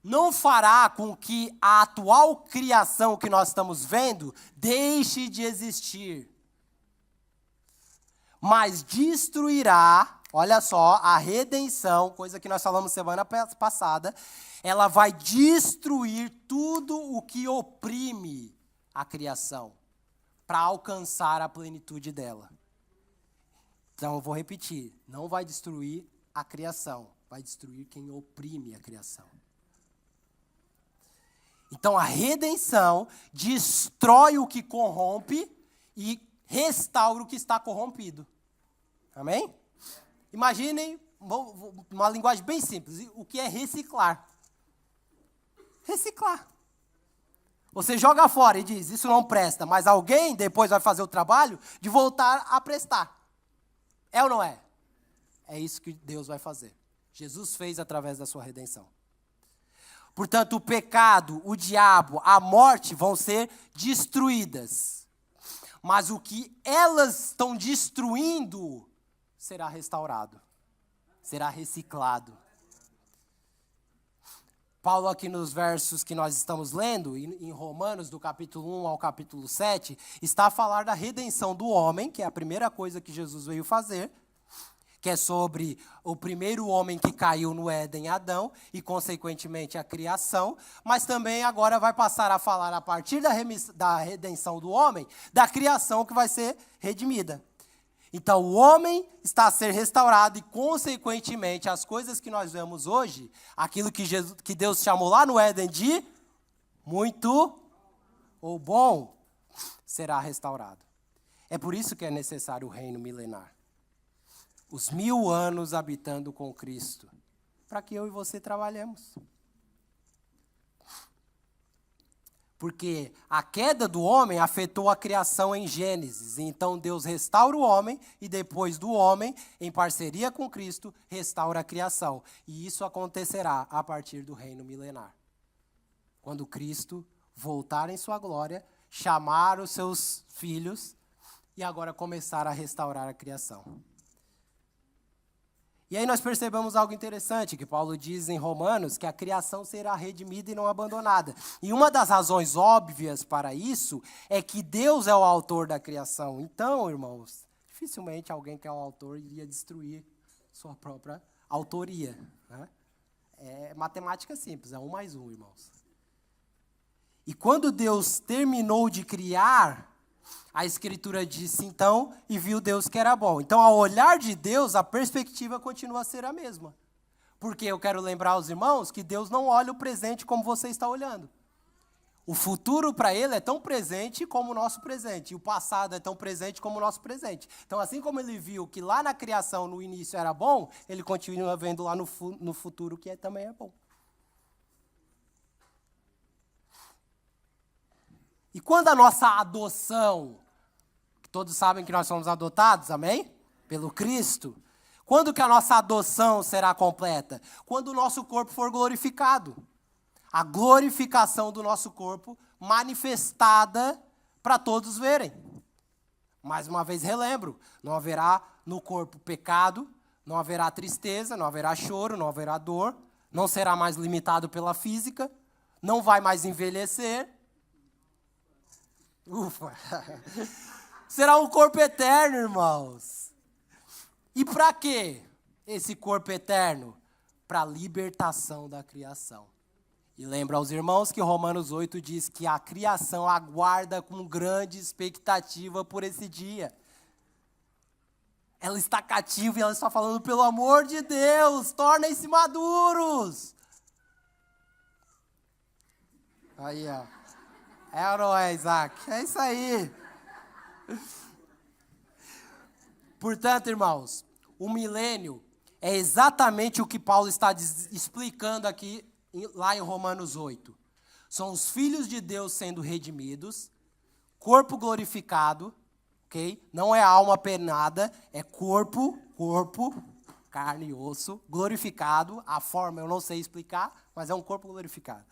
não fará com que a atual criação que nós estamos vendo deixe de existir. Mas destruirá, olha só, a redenção, coisa que nós falamos semana passada, ela vai destruir tudo o que oprime a criação para alcançar a plenitude dela. Então, eu vou repetir, não vai destruir a criação, vai destruir quem oprime a criação. Então, a redenção destrói o que corrompe e restaura o que está corrompido. Amém? Imaginem, uma linguagem bem simples, o que é reciclar. Reciclar. Você joga fora e diz, isso não presta, mas alguém depois vai fazer o trabalho de voltar a prestar. É ou não é? É isso que Deus vai fazer. Jesus fez através da sua redenção. Portanto, o pecado, o diabo, a morte vão ser destruídas. Mas o que elas estão destruindo será restaurado. Será reciclado. Paulo aqui nos versos que nós estamos lendo, em Romanos, do capítulo 1 ao capítulo 7, está a falar da redenção do homem, que é a primeira coisa que Jesus veio fazer, que é sobre o primeiro homem que caiu no Éden, Adão, e consequentemente a criação, mas também agora vai passar a falar, a partir da redenção do homem, da criação que vai ser redimida. Então, o homem está a ser restaurado e, consequentemente, as coisas que nós vemos hoje, aquilo que Deus chamou lá no Éden de muito ou bom, será restaurado. É por isso que é necessário o reino milenar. Os 1000 anos habitando com Cristo, para que eu e você trabalhemos. Porque a queda do homem afetou a criação em Gênesis. Então Deus restaura o homem e depois do homem, em parceria com Cristo, restaura a criação. E isso acontecerá a partir do reino milenar. Quando Cristo voltar em sua glória, chamar os seus filhos e agora começar a restaurar a criação. E aí nós percebemos algo interessante, que Paulo diz em Romanos, que a criação será redimida e não abandonada. E uma das razões óbvias para isso é que Deus é o autor da criação. Então, irmãos, dificilmente alguém que é o autor iria destruir sua própria autoria. Né? É matemática simples, é 1 mais 1, irmãos. E quando Deus terminou de criar, a Escritura disse, então, e viu Deus que era bom. Então, ao olhar de Deus, a perspectiva continua a ser a mesma. Porque eu quero lembrar aos irmãos que Deus não olha o presente como você está olhando. O futuro para Ele é tão presente como o nosso presente. E o passado é tão presente como o nosso presente. Então, assim como Ele viu que lá na criação, no início, era bom, Ele continua vendo lá no futuro que também é bom. E quando a nossa adoção, todos sabem que nós somos adotados, amém? Pelo Cristo. Quando que a nossa adoção será completa? Quando o nosso corpo for glorificado. A glorificação do nosso corpo manifestada para todos verem. Mais uma vez relembro, não haverá no corpo pecado, não haverá tristeza, não haverá choro, não haverá dor, não será mais limitado pela física, não vai mais envelhecer. Ufa! Será um corpo eterno, irmãos. E para quê esse corpo eterno? Para a libertação da criação. E lembra aos irmãos que Romanos 8 diz que a criação aguarda com grande expectativa por esse dia. Ela está cativa e ela está falando, pelo amor de Deus, tornem-se maduros. Aí, ó. É ou não é, Isaac? É isso aí. Portanto, irmãos, o milênio é exatamente o que Paulo está explicando aqui, lá em Romanos 8. São os filhos de Deus sendo redimidos, corpo glorificado, ok? Não é alma penada, é corpo, carne e osso, glorificado. A forma eu não sei explicar, mas é um corpo glorificado.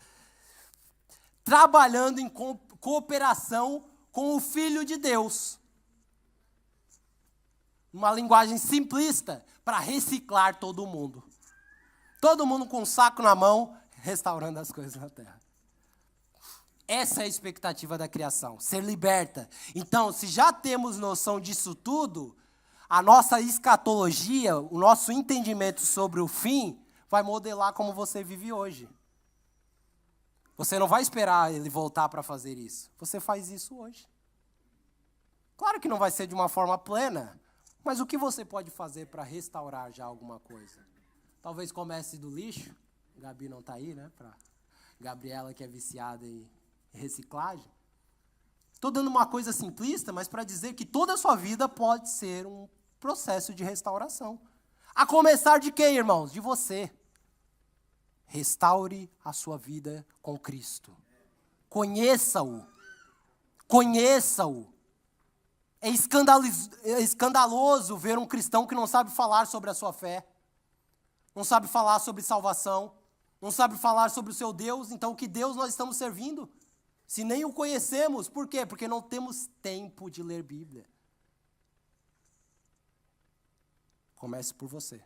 Trabalhando em cooperação com o Filho de Deus. Uma linguagem simplista para reciclar todo mundo. Todo mundo com um saco na mão, restaurando as coisas na terra. Essa é a expectativa da criação, ser liberta. Então, se já temos noção disso tudo, a nossa escatologia, o nosso entendimento sobre o fim, vai modelar como você vive hoje. Você não vai esperar ele voltar para fazer isso. Você faz isso hoje. Claro que não vai ser de uma forma plena, mas o que você pode fazer para restaurar já alguma coisa? Talvez comece do lixo. Gabi não está aí, né? Para Gabriela, que é viciada em reciclagem. Estou dando uma coisa simplista, mas para dizer que toda a sua vida pode ser um processo de restauração. A começar de quem, irmãos? De você. Restaure a sua vida com Cristo. Conheça-o. Conheça-o. É escandaloso ver um cristão que não sabe falar sobre a sua fé, não sabe falar sobre salvação, não sabe falar sobre o seu Deus. Então, que Deus nós estamos servindo? Se nem o conhecemos, por quê? Porque não temos tempo de ler Bíblia. Comece por você.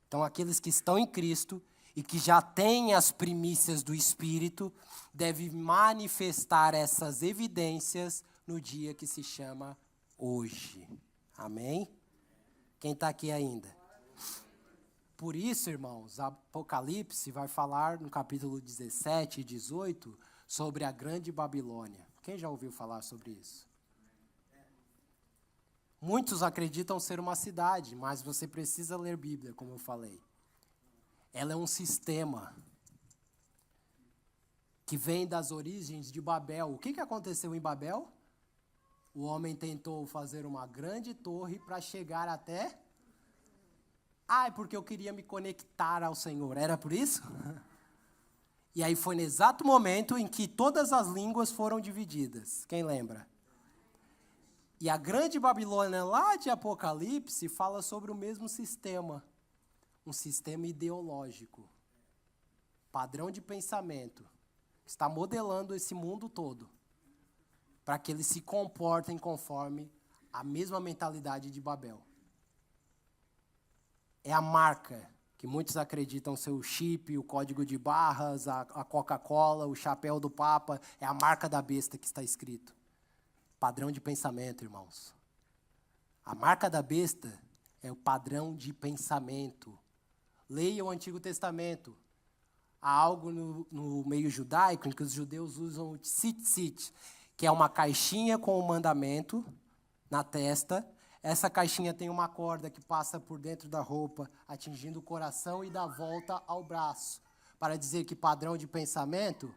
Então, aqueles que estão em Cristo e que já têm as primícias do Espírito, devem manifestar essas evidências no dia que se chama hoje. Amém? Quem está aqui ainda? Por isso, irmãos, Apocalipse vai falar no capítulo 17 e 18 sobre a grande Babilônia. Quem já ouviu falar sobre isso? Muitos acreditam ser uma cidade, mas você precisa ler Bíblia, como eu falei. Ela é um sistema que vem das origens de Babel. O que aconteceu em Babel? O homem tentou fazer uma grande torre para chegar até... é porque eu queria me conectar ao Senhor. Era por isso? E aí foi no exato momento em que todas as línguas foram divididas. Quem lembra? E a grande Babilônia, lá de Apocalipse, fala sobre o mesmo sistema. Um sistema ideológico. Padrão de pensamento. Que está modelando esse mundo todo. Para que eles se comportem conforme a mesma mentalidade de Babel. É a marca que muitos acreditam ser o chip, o código de barras, a Coca-Cola, o chapéu do Papa. É a marca da besta que está escrito. Padrão de pensamento, irmãos. A marca da besta é o padrão de pensamento. Leia o Antigo Testamento. Há algo no meio judaico em que os judeus usam o tzitzit, que é uma caixinha com um mandamento na testa. Essa caixinha tem uma corda que passa por dentro da roupa, atingindo o coração e dá volta ao braço. Para dizer que padrão de pensamento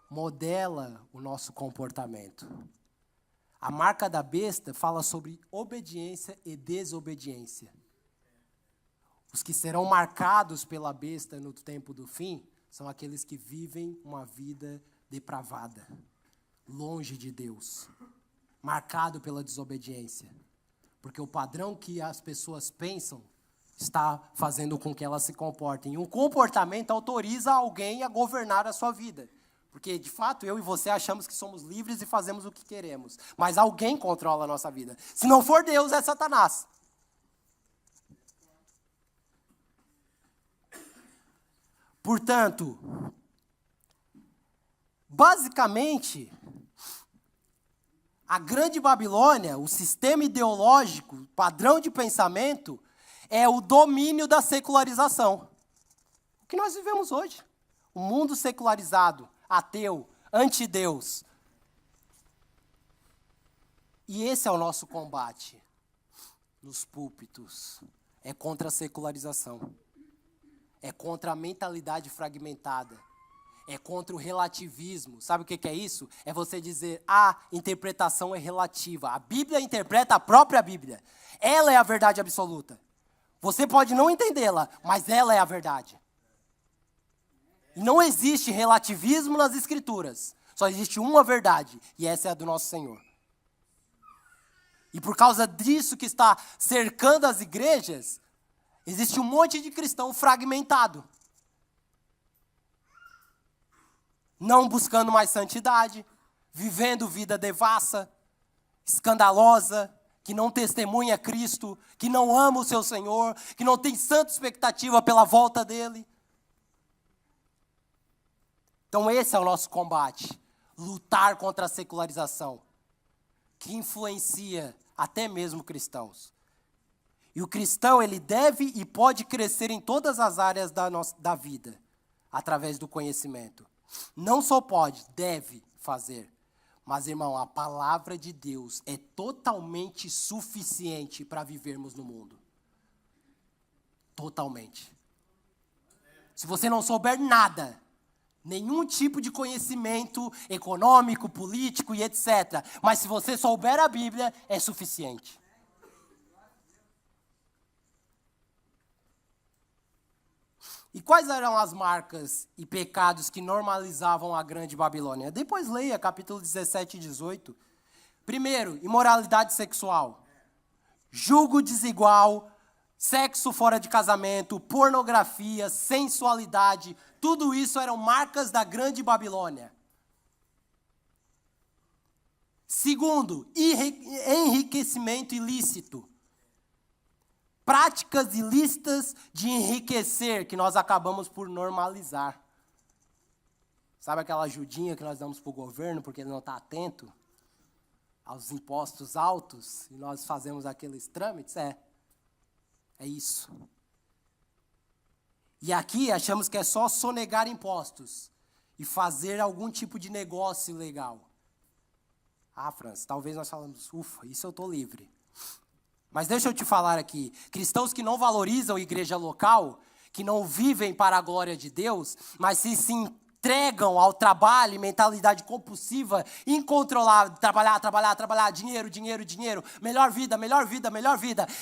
modela o nosso comportamento. A marca da besta fala sobre obediência e desobediência. Os que serão marcados pela besta no tempo do fim são aqueles que vivem uma vida depravada, longe de Deus, marcado pela desobediência. Porque o padrão que as pessoas pensam está fazendo com que elas se comportem. E um comportamento autoriza alguém a governar a sua vida. Porque, de fato, eu e você achamos que somos livres e fazemos o que queremos. Mas alguém controla a nossa vida. Se não for Deus, é Satanás. Portanto, basicamente, a grande Babilônia, o sistema ideológico, padrão de pensamento, é o domínio da secularização. O que nós vivemos hoje. O mundo secularizado, ateu, anti-Deus. E esse é o nosso combate. nos púlpitos é contra a secularização, é contra a mentalidade fragmentada, é contra o relativismo. Sabe o que é isso? É você dizer, a interpretação é relativa. A Bíblia interpreta a própria Bíblia. Ela é a verdade absoluta. Você pode não entendê-la, mas ela é a verdade. E não existe relativismo nas Escrituras. Só existe uma verdade, e essa é a do nosso Senhor. E por causa disso que está cercando as igrejas, existe um monte de cristão fragmentado. Não buscando mais santidade, vivendo vida devassa, escandalosa, que não testemunha Cristo, que não ama o seu Senhor, que não tem santa expectativa pela volta dele. Então esse é o nosso combate, lutar contra a secularização, que influencia até mesmo cristãos. E o cristão, ele deve e pode crescer em todas as áreas da vida, através do conhecimento. Não só pode, deve fazer. Mas, irmão, a palavra de Deus é totalmente suficiente para vivermos no mundo. Totalmente. Se você não souber nada, nenhum tipo de conhecimento econômico, político e etc. Mas se você souber a Bíblia, é suficiente. E quais eram as marcas e pecados que normalizavam a grande Babilônia? Depois leia capítulo 17 e 18. Primeiro, imoralidade sexual, julgo desigual, sexo fora de casamento, pornografia, sensualidade, tudo isso eram marcas da grande Babilônia. Segundo, enriquecimento ilícito. Práticas ilícitas de enriquecer que nós acabamos por normalizar. Sabe aquela ajudinha que nós damos para o governo porque ele não está atento aos impostos altos e nós fazemos aqueles trâmites? É isso. E aqui achamos que é só sonegar impostos e fazer algum tipo de negócio legal. Ah, França, talvez nós falamos, ufa, isso eu estou livre. Mas deixa eu te falar aqui, cristãos que não valorizam a igreja local, que não vivem para a glória de Deus, mas se entregam ao trabalho, mentalidade compulsiva, incontrolável, trabalhar, dinheiro, melhor vida,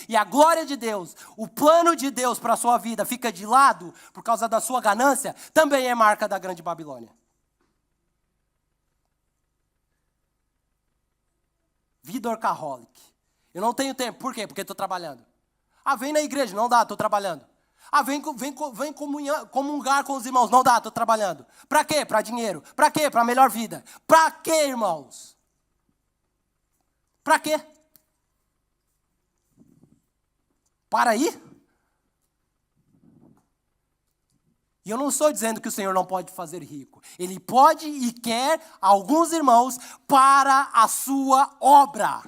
e a glória de Deus, o plano de Deus para a sua vida fica de lado por causa da sua ganância, também é marca da grande Babilônia. Vida workaholic. Eu não tenho tempo. Por quê? Porque estou trabalhando. Ah, vem na igreja. Não dá, estou trabalhando. Ah, vem comungar com os irmãos. Não dá, estou trabalhando. Para quê? Para dinheiro. Para quê? Para melhor vida. Para quê, irmãos? Para quê? Para aí? E eu não estou dizendo que o Senhor não pode fazer rico. Ele pode e quer alguns irmãos para a sua obra.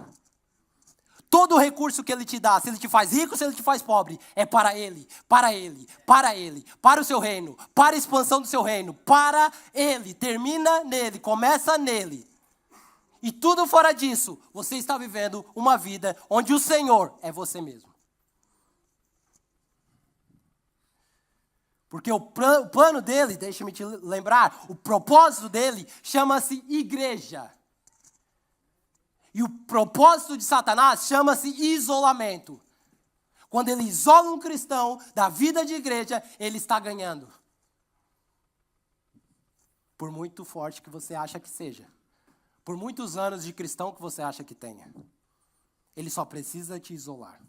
Todo o recurso que Ele te dá, se Ele te faz rico, se Ele te faz pobre, é para Ele, para o seu reino, para a expansão do seu reino, para Ele, termina nele, começa nele. E tudo fora disso, você está vivendo uma vida onde o Senhor é você mesmo. Porque o plano dele, deixa-me te lembrar, o propósito dele chama-se igreja. E o propósito de Satanás chama-se isolamento. Quando ele isola um cristão da vida de igreja, ele está ganhando. Por muito forte que você acha que seja. Por muitos anos de cristão que você acha que tenha. Ele só precisa te isolar.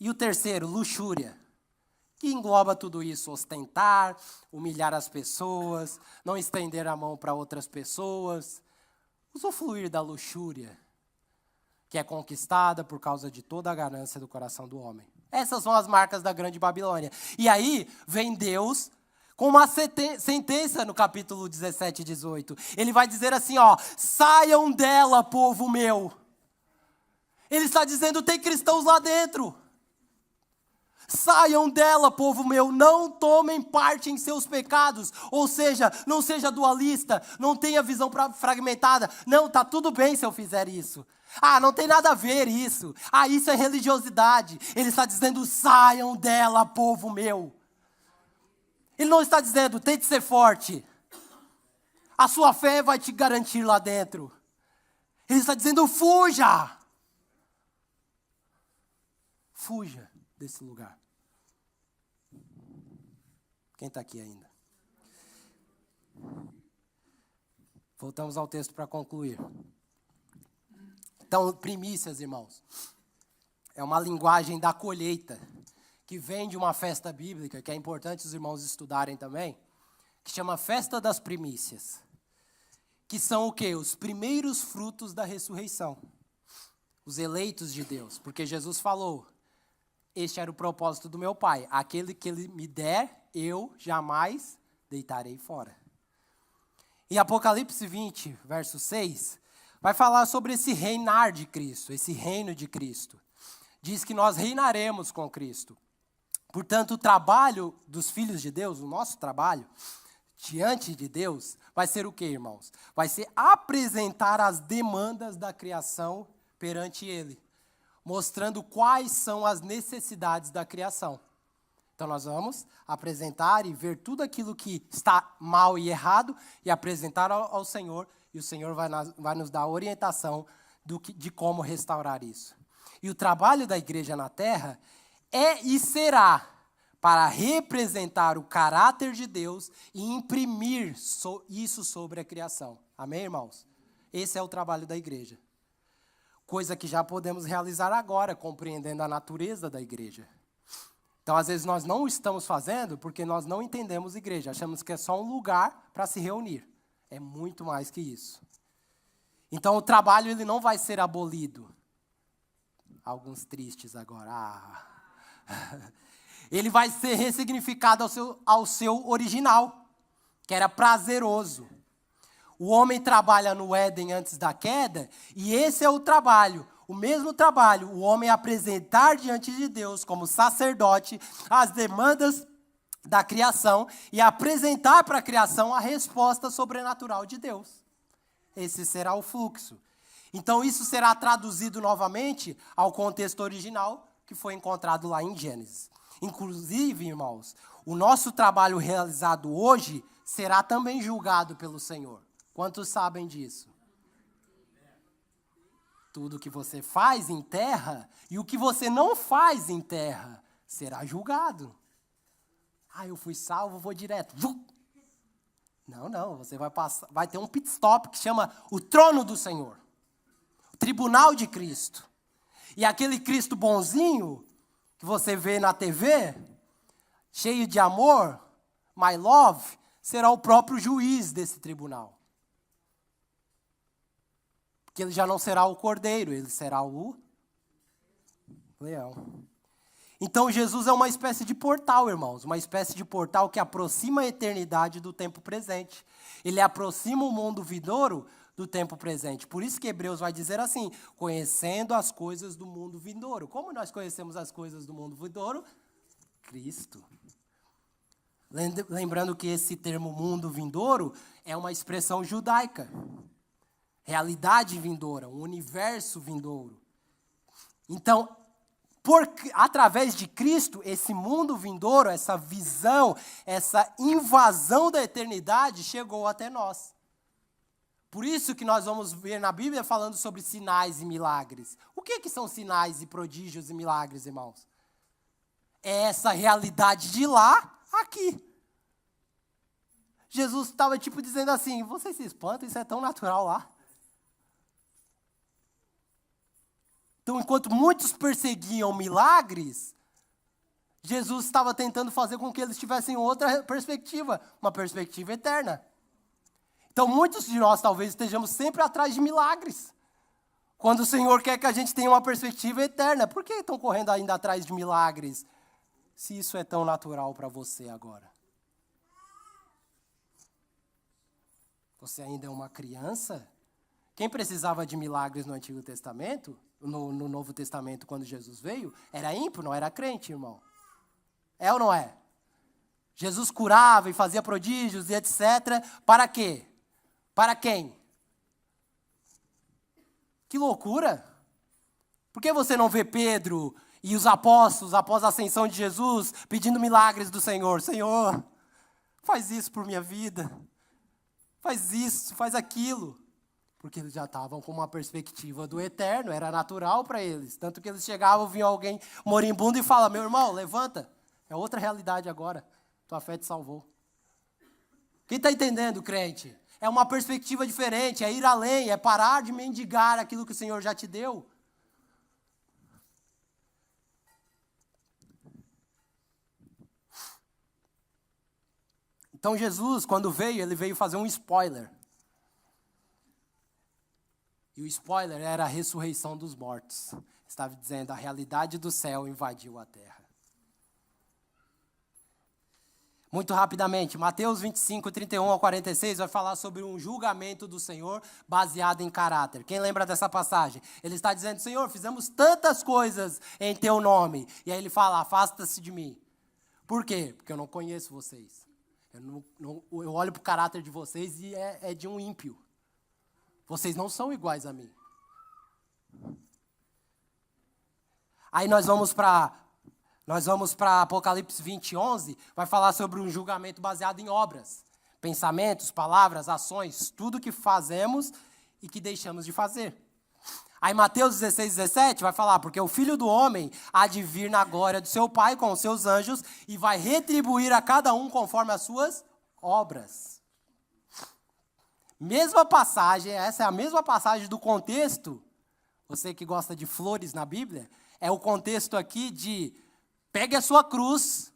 E o terceiro, luxúria. Que engloba tudo isso, ostentar, humilhar as pessoas, não estender a mão para outras pessoas. Usufruir da luxúria, que é conquistada por causa de toda a ganância do coração do homem. Essas são as marcas da grande Babilônia. E aí vem Deus com uma sentença no capítulo 17 e 18. Ele vai dizer assim, saiam dela, povo meu. Ele está dizendo, tem cristãos lá dentro. Saiam dela, povo meu, não tomem parte em seus pecados. Ou seja, não seja dualista, não tenha visão fragmentada. Não, está tudo bem se eu fizer isso. Não tem nada a ver isso. Isso é religiosidade. Ele está dizendo, saiam dela, povo meu. Ele não está dizendo, tente ser forte. A sua fé vai te garantir lá dentro. Ele está dizendo, fuja. Fuja desse lugar. Quem está aqui ainda? Voltamos ao texto para concluir. Então, primícias, irmãos, é uma linguagem da colheita, que vem de uma festa bíblica, que é importante os irmãos estudarem também, que chama Festa das Primícias, que são o quê? Os primeiros frutos da ressurreição, os eleitos de Deus, porque Jesus falou, este era o propósito do meu Pai, aquele que Ele me der, eu jamais deitarei fora. Em Apocalipse 20, verso 6, vai falar sobre esse reinar de Cristo, esse reino de Cristo. Diz que nós reinaremos com Cristo. Portanto, o trabalho dos filhos de Deus, o nosso trabalho, diante de Deus, vai ser o quê, irmãos? Vai ser apresentar as demandas da criação perante Ele, mostrando quais são as necessidades da criação. Então, nós vamos apresentar e ver tudo aquilo que está mal e errado e apresentar ao Senhor, e o Senhor vai nos dar a orientação de como restaurar isso. E o trabalho da igreja na terra é e será para representar o caráter de Deus e imprimir isso sobre a criação. Amém, irmãos? Esse é o trabalho da igreja. Coisa que já podemos realizar agora, compreendendo a natureza da igreja. Então, às vezes, nós não estamos fazendo porque nós não entendemos igreja. Achamos que é só um lugar para se reunir. É muito mais que isso. Então, o trabalho ele não vai ser abolido. Alguns tristes agora. Ele vai ser ressignificado ao seu original, que era prazeroso. O homem trabalha no Éden antes da queda, e esse é o trabalho. O mesmo trabalho, o homem apresentar diante de Deus como sacerdote as demandas da criação e apresentar para a criação a resposta sobrenatural de Deus. Esse será o fluxo. Então, isso será traduzido novamente ao contexto original que foi encontrado lá em Gênesis. Inclusive, irmãos, o nosso trabalho realizado hoje será também julgado pelo Senhor. Quantos sabem disso? Tudo que você faz em terra e o que você não faz em terra será julgado. Eu fui salvo, vou direto. Não, você vai ter um pit stop que chama o trono do Senhor. O tribunal de Cristo. E aquele Cristo bonzinho que você vê na TV, cheio de amor, my love, será o próprio juiz desse tribunal. Porque ele já não será o cordeiro, ele será o leão. Então, Jesus é uma espécie de portal, irmãos. Uma espécie de portal que aproxima a eternidade do tempo presente. Ele aproxima o mundo vindouro do tempo presente. Por isso que Hebreus vai dizer assim, conhecendo as coisas do mundo vindouro. Como nós conhecemos as coisas do mundo vindouro? Cristo. Lembrando que esse termo mundo vindouro é uma expressão judaica. Realidade vindoura, um universo vindouro. Então, através de Cristo, esse mundo vindouro, essa visão, essa invasão da eternidade chegou até nós. Por isso que nós vamos ver na Bíblia falando sobre sinais e milagres. O que são sinais e prodígios e milagres, irmãos? É essa realidade de lá, aqui. Jesus estava dizendo assim, vocês se espantam, isso é tão natural lá. Então, enquanto muitos perseguiam milagres, Jesus estava tentando fazer com que eles tivessem outra perspectiva, uma perspectiva eterna. Então, muitos de nós talvez estejamos sempre atrás de milagres, quando o Senhor quer que a gente tenha uma perspectiva eterna. Por que estão correndo ainda atrás de milagres, se isso é tão natural para você agora? Você ainda é uma criança? Quem precisava de milagres no Antigo Testamento, no Novo Testamento, quando Jesus veio, era ímpio, não era crente, irmão. É ou não é? Jesus curava e fazia prodígios e etc. Para quê? Para quem? Que loucura! Por que você não vê Pedro e os apóstolos, após a ascensão de Jesus, pedindo milagres do Senhor? Senhor, faz isso por minha vida. Faz isso, faz aquilo. Porque eles já estavam com uma perspectiva do eterno, era natural para eles. Tanto que eles chegavam, vinha alguém moribundo e fala, meu irmão, levanta. É outra realidade agora. Tua fé te salvou. Quem está entendendo, crente? É uma perspectiva diferente, é ir além, é parar de mendigar aquilo que o Senhor já te deu. Então Jesus, quando veio, ele veio fazer um spoiler. E o spoiler era a ressurreição dos mortos. Estava dizendo, a realidade do céu invadiu a terra. Muito rapidamente, Mateus 25, 31 ao 46 vai falar sobre um julgamento do Senhor baseado em caráter. Quem lembra dessa passagem? Ele está dizendo, Senhor, fizemos tantas coisas em teu nome. E aí ele fala, afasta-se de mim. Por quê? Porque eu não conheço vocês. Eu olho para o caráter de vocês e é de um ímpio. Vocês não são iguais a mim. Aí nós vamos para Apocalipse 20, 11, vai falar sobre um julgamento baseado em obras. Pensamentos, palavras, ações, tudo que fazemos e que deixamos de fazer. Aí Mateus 16, 17 vai falar, porque o Filho do Homem há de vir na glória do seu Pai com os seus anjos e vai retribuir a cada um conforme as suas obras. Mesma passagem, essa é a mesma passagem do contexto, você que gosta de flores na Bíblia, é o contexto aqui de pegue a sua cruz,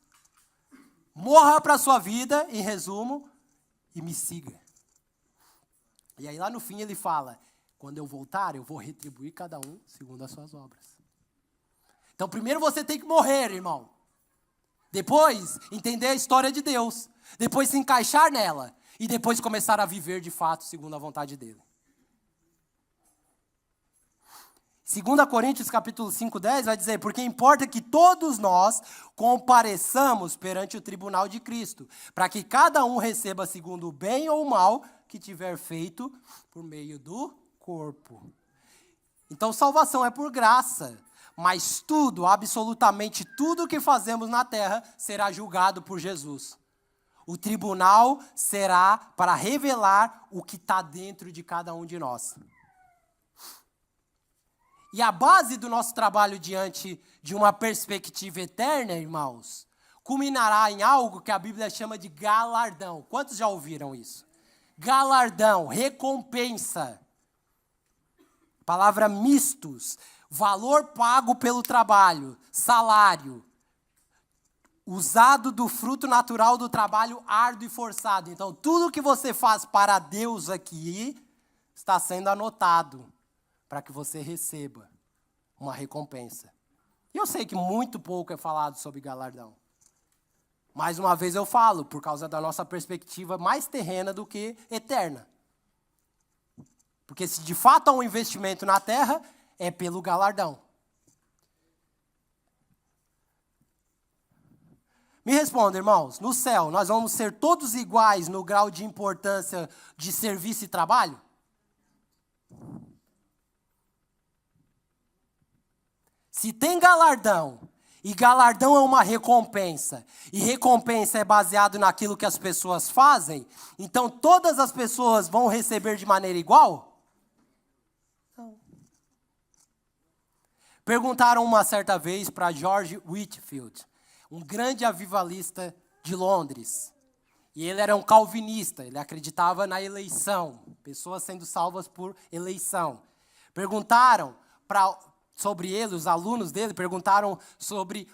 morra para a sua vida, em resumo, e me siga. E aí lá no fim ele fala, quando eu voltar, eu vou retribuir cada um segundo as suas obras. Então primeiro você tem que morrer, irmão. Depois, entender a história de Deus. Depois se encaixar nela. E depois começar a viver de fato segundo a vontade dele. 2 Coríntios capítulo 5, 10 vai dizer, porque importa que todos nós compareçamos perante o tribunal de Cristo, para que cada um receba segundo o bem ou o mal que tiver feito por meio do corpo. Então salvação é por graça, mas tudo, absolutamente tudo que fazemos na terra será julgado por Jesus. O tribunal será para revelar o que está dentro de cada um de nós. E a base do nosso trabalho diante de uma perspectiva eterna, irmãos, culminará em algo que a Bíblia chama de galardão. Quantos já ouviram isso? Galardão, recompensa. Palavra mistos, valor pago pelo trabalho, salário. Usado do fruto natural do trabalho árduo e forçado. Então, tudo que você faz para Deus aqui está sendo anotado para que você receba uma recompensa. E eu sei que muito pouco é falado sobre galardão. Mais uma vez eu falo, por causa da nossa perspectiva mais terrena do que eterna. Porque se de fato há um investimento na terra, é pelo galardão. Me responda, irmãos, no céu nós vamos ser todos iguais no grau de importância de serviço e trabalho? Se tem galardão, e galardão é uma recompensa, e recompensa é baseado naquilo que as pessoas fazem, então todas as pessoas vão receber de maneira igual? Não. Perguntaram uma certa vez para George Whitefield, um grande avivalista de Londres. E ele era um calvinista, ele acreditava na eleição, pessoas sendo salvas por eleição. Perguntaram sobre ele, os alunos dele, perguntaram sobre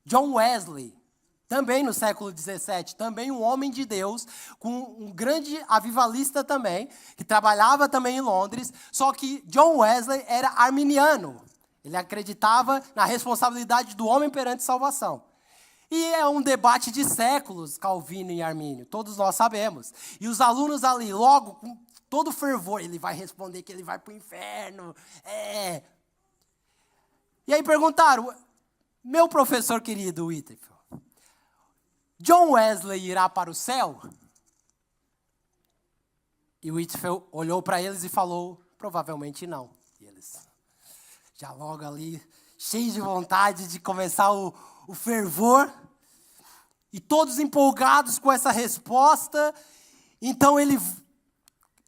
John Wesley, também no século XVII, também um homem de Deus, com um grande avivalista também, que trabalhava também em Londres, só que John Wesley era arminiano. Ele acreditava na responsabilidade do homem perante salvação. E é um debate de séculos, Calvino e Armínio, todos nós sabemos. E os alunos ali, logo, com todo fervor, ele vai responder que ele vai para o inferno. E aí perguntaram, Meu professor querido Whitfield, John Wesley irá para o céu? E Whitfield olhou para eles e falou, provavelmente não. E eles já logo ali, cheios de vontade de começar o fervor, e todos empolgados com essa resposta. Então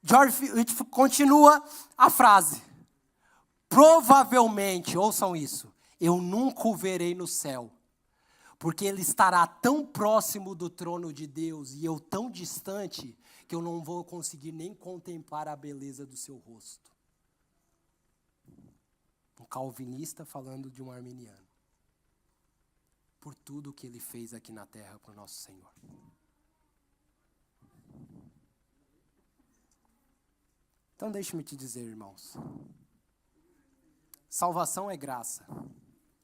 George Whitfield continua a frase. Provavelmente, ouçam isso, eu nunca o verei no céu, porque ele estará tão próximo do trono de Deus e eu tão distante que eu não vou conseguir nem contemplar a beleza do seu rosto. Um calvinista falando de um arminiano. Por tudo que ele fez aqui na terra para o nosso Senhor. Então deixe-me te dizer, irmãos. Salvação é graça.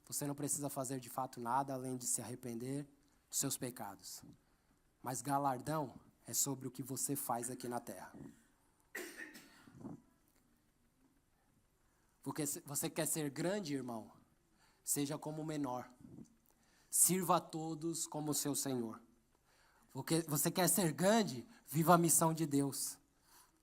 Você não precisa fazer de fato nada além de se arrepender dos seus pecados. Mas galardão é sobre o que você faz aqui na terra. Porque você quer ser grande, irmão? Seja como o menor. Sirva a todos como o seu Senhor. Porque você quer ser grande? Viva a missão de Deus.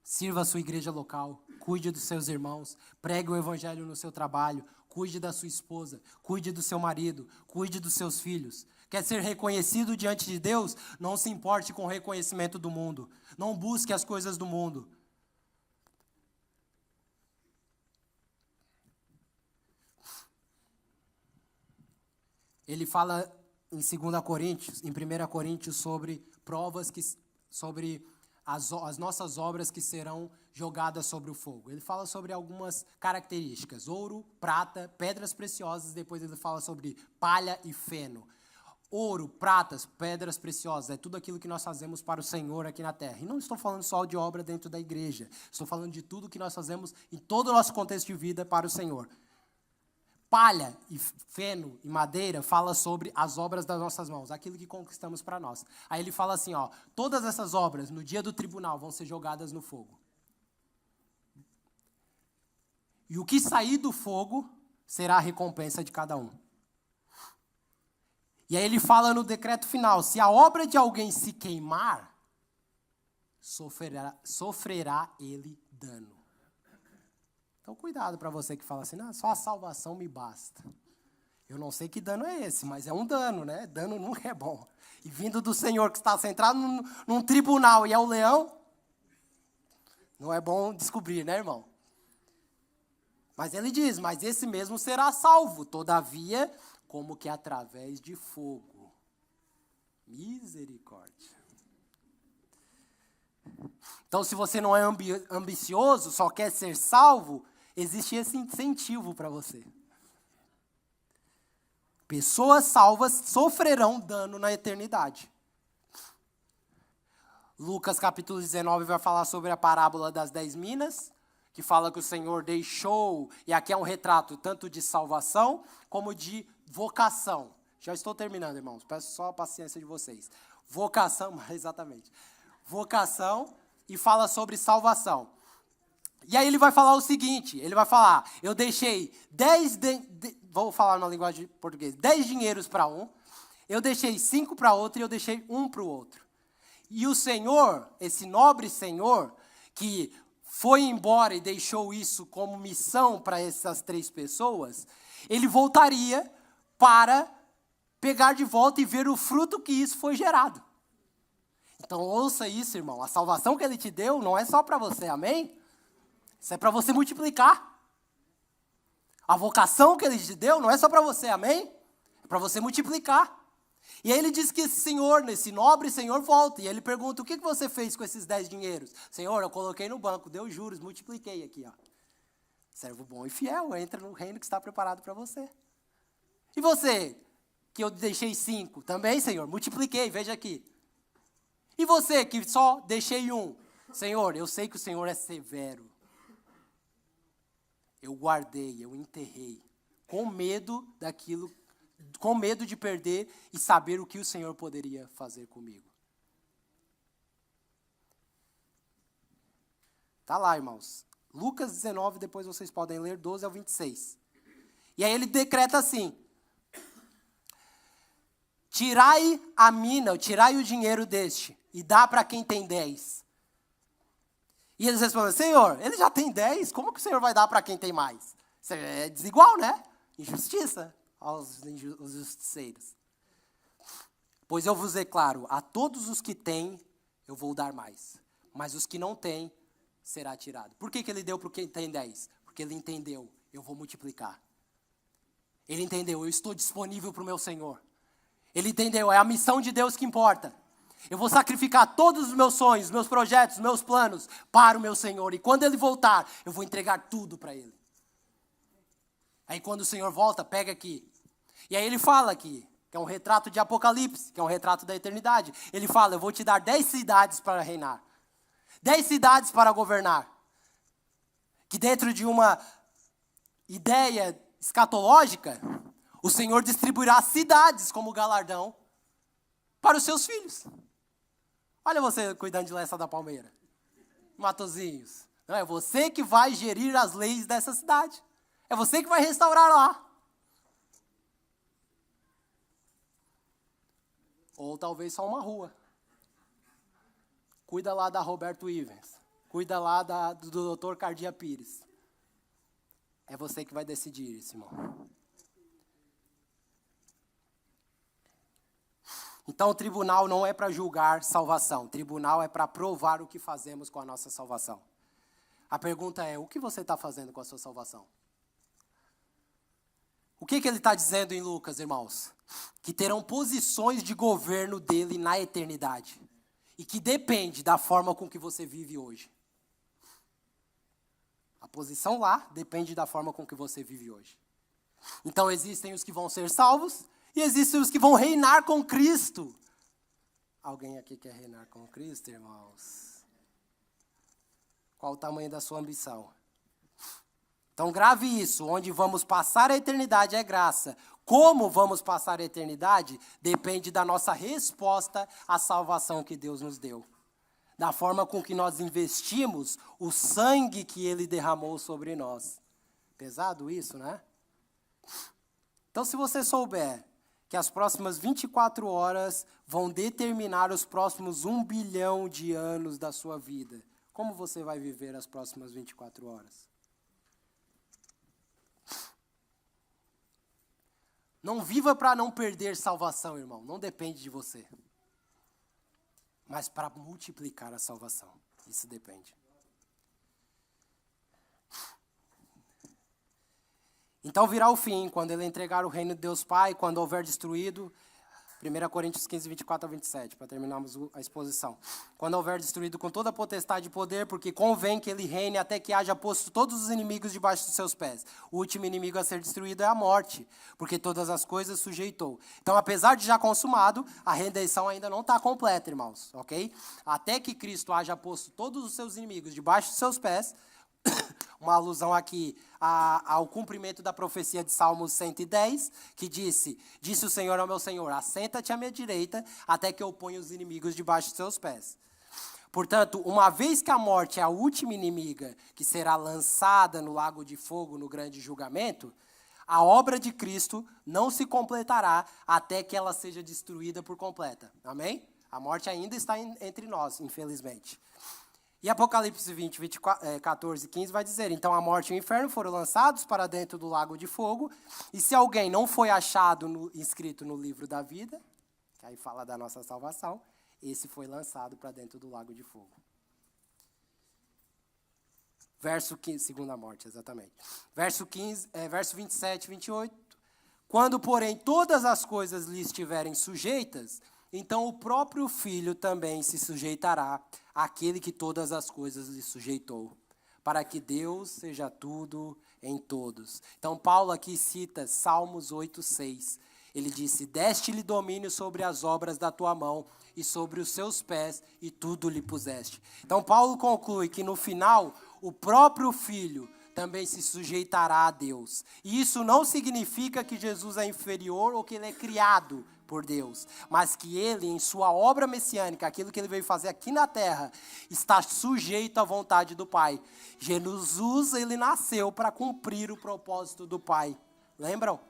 Sirva a sua igreja local. Cuide dos seus irmãos. Pregue o evangelho no seu trabalho. Cuide da sua esposa. Cuide do seu marido. Cuide dos seus filhos. Quer ser reconhecido diante de Deus? Não se importe com o reconhecimento do mundo. Não busque as coisas do mundo. Ele fala em 2 Coríntios, em 1 Coríntios, sobre provas, sobre as nossas obras que serão jogadas sobre o fogo. Ele fala sobre algumas características, ouro, prata, pedras preciosas, depois ele fala sobre palha e feno. Ouro, pratas, pedras preciosas, é tudo aquilo que nós fazemos para o Senhor aqui na terra. E não estou falando só de obra dentro da igreja, estou falando de tudo que nós fazemos em todo o nosso contexto de vida para o Senhor. Palha e feno e madeira fala sobre as obras das nossas mãos, aquilo que conquistamos para nós. Aí ele fala assim, todas essas obras no dia do tribunal vão ser jogadas no fogo. E o que sair do fogo será a recompensa de cada um. E aí ele fala no decreto final, se a obra de alguém se queimar, sofrerá ele dano. Então, cuidado para você que fala assim, não, só a salvação me basta. Eu não sei que dano é esse, mas é um dano, né? Dano nunca é bom. E vindo do Senhor que está sentado num tribunal e é o leão, não é bom descobrir, né, irmão? Mas ele diz, mas esse mesmo será salvo, todavia, como que através de fogo. Misericórdia. Então, se você não é ambicioso, só quer ser salvo, existe esse incentivo para você. Pessoas salvas sofrerão dano na eternidade. Lucas capítulo 19 vai falar sobre a parábola das 10 minas, que fala que o Senhor deixou, e aqui é um retrato tanto de salvação como de vocação. Já estou terminando, irmãos, peço só a paciência de vocês. Vocação, exatamente. Vocação e fala sobre salvação. E aí ele vai falar o seguinte, ele vai falar, eu deixei 10, vou falar na linguagem portuguesa, 10 dinheiros para um, eu deixei 5 para outro e eu deixei 1 para o outro. E o Senhor, esse nobre Senhor, que foi embora e deixou isso como missão para essas 3 pessoas, ele voltaria para pegar de volta e ver o fruto que isso foi gerado. Então ouça isso, irmão, a salvação que ele te deu não é só para você, amém? Isso é para você multiplicar. A vocação que ele te deu não é só para você, amém? É para você multiplicar. E aí ele diz que esse senhor, esse nobre senhor, volta. E ele pergunta, o que você fez com esses 10 dinheiros? Senhor, eu coloquei no banco, deu juros, multipliquei aqui. Servo bom e fiel, entra no reino que está preparado para você. E você, que eu deixei 5, também, Senhor, multipliquei, veja aqui. E você, que só deixei 1, Senhor, eu sei que o Senhor é severo. Eu guardei, eu enterrei, com medo daquilo, com medo de perder e saber o que o Senhor poderia fazer comigo. Tá lá, irmãos. Lucas 19, depois vocês podem ler 12 ao 26. E aí ele decreta assim, tirai a mina, tirai o dinheiro deste e dá para quem tem 10. E eles respondem, Senhor, ele já tem 10, como que o Senhor vai dar para quem tem mais? Isso é desigual, né? Injustiça aos justiceiros. Pois eu vos declaro, a todos os que têm, eu vou dar mais. Mas os que não têm, será tirado. Por que ele deu para quem tem 10? Porque ele entendeu, eu vou multiplicar. Ele entendeu, eu estou disponível para o meu Senhor. Ele entendeu, é a missão de Deus que importa. Eu vou sacrificar todos os meus sonhos, meus projetos, meus planos para o meu Senhor. E quando Ele voltar, eu vou entregar tudo para Ele. Aí quando o Senhor volta, pega aqui. E aí Ele fala aqui, que é um retrato de Apocalipse, que é um retrato da eternidade. Ele fala, eu vou te dar 10 cidades para reinar. 10 cidades para governar. Que dentro de uma ideia escatológica, o Senhor distribuirá cidades como galardão para os seus filhos. Olha você cuidando de Lessa da Palmeira. Matozinhos. Não, é você que vai gerir as leis dessa cidade. É você que vai restaurar lá. Ou talvez só uma rua. Cuida lá da Roberto Ivens. Cuida lá do Dr. Cardia Pires. É você que vai decidir isso, irmão. Então, o tribunal não é para julgar salvação. O tribunal é para provar o que fazemos com a nossa salvação. A pergunta é, o que você está fazendo com a sua salvação? O que ele está dizendo em Lucas, irmãos? Que terão posições de governo dele na eternidade. E que depende da forma com que você vive hoje. A posição lá depende da forma com que você vive hoje. Então existem os que vão ser salvos e existem os que vão reinar com Cristo. Alguém aqui quer reinar com Cristo, irmãos? Qual o tamanho da sua ambição? Então grave isso, onde vamos passar a eternidade é graça. Como vamos passar a eternidade depende da nossa resposta à salvação que Deus nos deu. Da forma com que nós investimos o sangue que Ele derramou sobre nós. Pesado isso, né? Então, se você souber que as próximas 24 horas vão determinar os próximos 1 bilhão de anos da sua vida, como você vai viver as próximas 24 horas? Não viva para não perder salvação, irmão. Não depende de você. Mas para multiplicar a salvação. Isso depende. Então virá o fim, quando ele entregar o reino de Deus Pai, quando houver destruído, 1 Coríntios 15, 24 a 27, para terminarmos a exposição. Quando houver destruído com toda a potestade e poder, porque convém que ele reine até que haja posto todos os inimigos debaixo dos seus pés. O último inimigo a ser destruído é a morte, porque todas as coisas sujeitou. Então, apesar de já consumado, a redenção ainda não está completa, irmãos, ok? Até que Cristo haja posto todos os seus inimigos debaixo dos seus pés, uma alusão aqui ao cumprimento da profecia de Salmos 110, que disse o Senhor ao meu Senhor, assenta-te à minha direita, até que eu ponha os inimigos debaixo dos seus pés. Portanto, uma vez que a morte é a última inimiga, que será lançada no lago de fogo no grande julgamento, a obra de Cristo não se completará até que ela seja destruída por completa. Amém? A morte ainda está entre nós, infelizmente. E Apocalipse 20, 14 e 15 vai dizer, então a morte e o inferno foram lançados para dentro do lago de fogo, e se alguém não foi achado inscrito no livro da vida, que aí fala da nossa salvação, esse foi lançado para dentro do lago de fogo. Verso 15, segunda morte, exatamente. Verso 27 e 28, quando, porém, todas as coisas lhe estiverem sujeitas, então o próprio Filho também se sujeitará àquele que todas as coisas lhe sujeitou, para que Deus seja tudo em todos. Então Paulo aqui cita Salmos 8:6. Ele disse, deste-lhe domínio sobre as obras da tua mão e sobre os seus pés, e tudo lhe puseste. Então Paulo conclui que no final, o próprio Filho também se sujeitará a Deus. E isso não significa que Jesus é inferior ou que ele é criado por Deus, mas que ele, em sua obra messiânica, aquilo que ele veio fazer aqui na terra, está sujeito à vontade do Pai. Jesus, ele nasceu para cumprir o propósito do Pai. Lembram?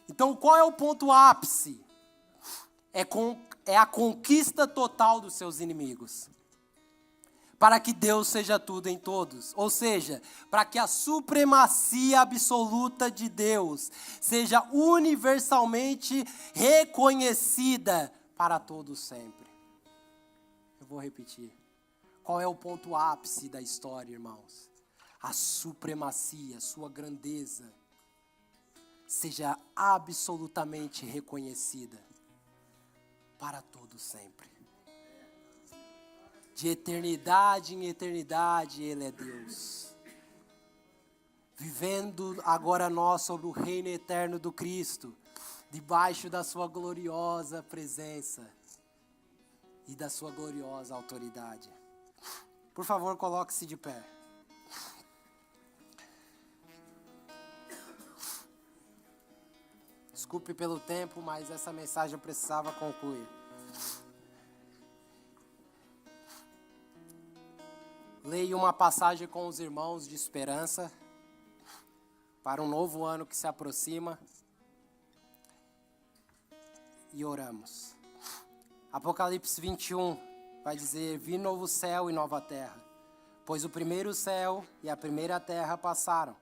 Então, qual é o ponto ápice é a conquista total dos seus inimigos. Para que Deus seja tudo em todos. Ou seja, para que a supremacia absoluta de Deus seja universalmente reconhecida para todos sempre. Eu vou repetir. Qual é o ponto ápice da história, irmãos? A supremacia, sua grandeza, seja absolutamente reconhecida para todos sempre. De eternidade em eternidade, Ele é Deus. Vivendo agora nós sobre o reino eterno do Cristo, debaixo da sua gloriosa presença e da sua gloriosa autoridade. Por favor, coloque-se de pé. Desculpe pelo tempo, mas essa mensagem eu precisava concluir. Leio uma passagem com os irmãos de esperança para um novo ano que se aproxima e oramos. Apocalipse 21 vai dizer: vi novo céu e nova terra, pois o primeiro céu e a primeira terra passaram,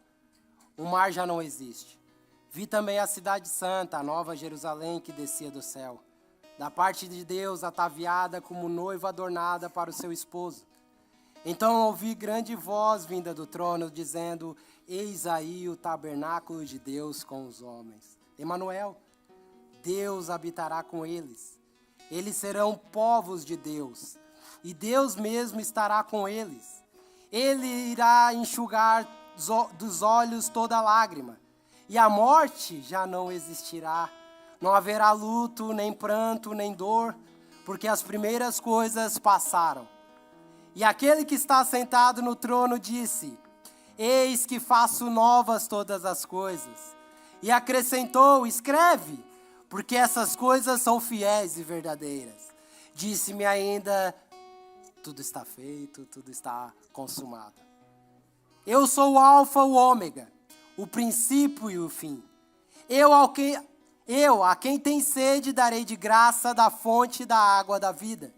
o mar já não existe. Vi também a cidade santa, a nova Jerusalém que descia do céu, da parte de Deus, ataviada como noiva adornada para o seu esposo. Então ouvi grande voz vinda do trono, dizendo: eis aí o tabernáculo de Deus com os homens. Emanuel, Deus habitará com eles. Eles serão povos de Deus, e Deus mesmo estará com eles. Ele irá enxugar dos olhos toda lágrima, e a morte já não existirá. Não haverá luto, nem pranto, nem dor, porque as primeiras coisas passaram. E aquele que está sentado no trono disse: eis que faço novas todas as coisas. E acrescentou: escreve, porque essas coisas são fiéis e verdadeiras. Disse-me ainda: tudo está feito, tudo está consumado. Eu sou o Alfa, o Ômega, o princípio e o fim. Eu a quem tem sede darei de graça da fonte da água da vida.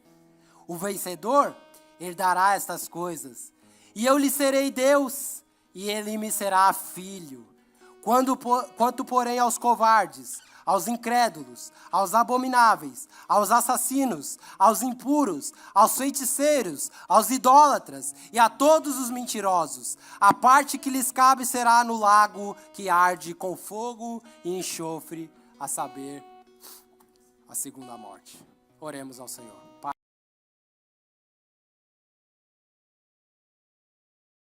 O vencedor herdará estas coisas, e eu lhe serei Deus, e ele me será filho. Quanto porém aos covardes, aos incrédulos, aos abomináveis, aos assassinos, aos impuros, aos feiticeiros, aos idólatras e a todos os mentirosos, a parte que lhes cabe será no lago que arde com fogo e enxofre, a saber, a segunda morte. Oremos ao Senhor.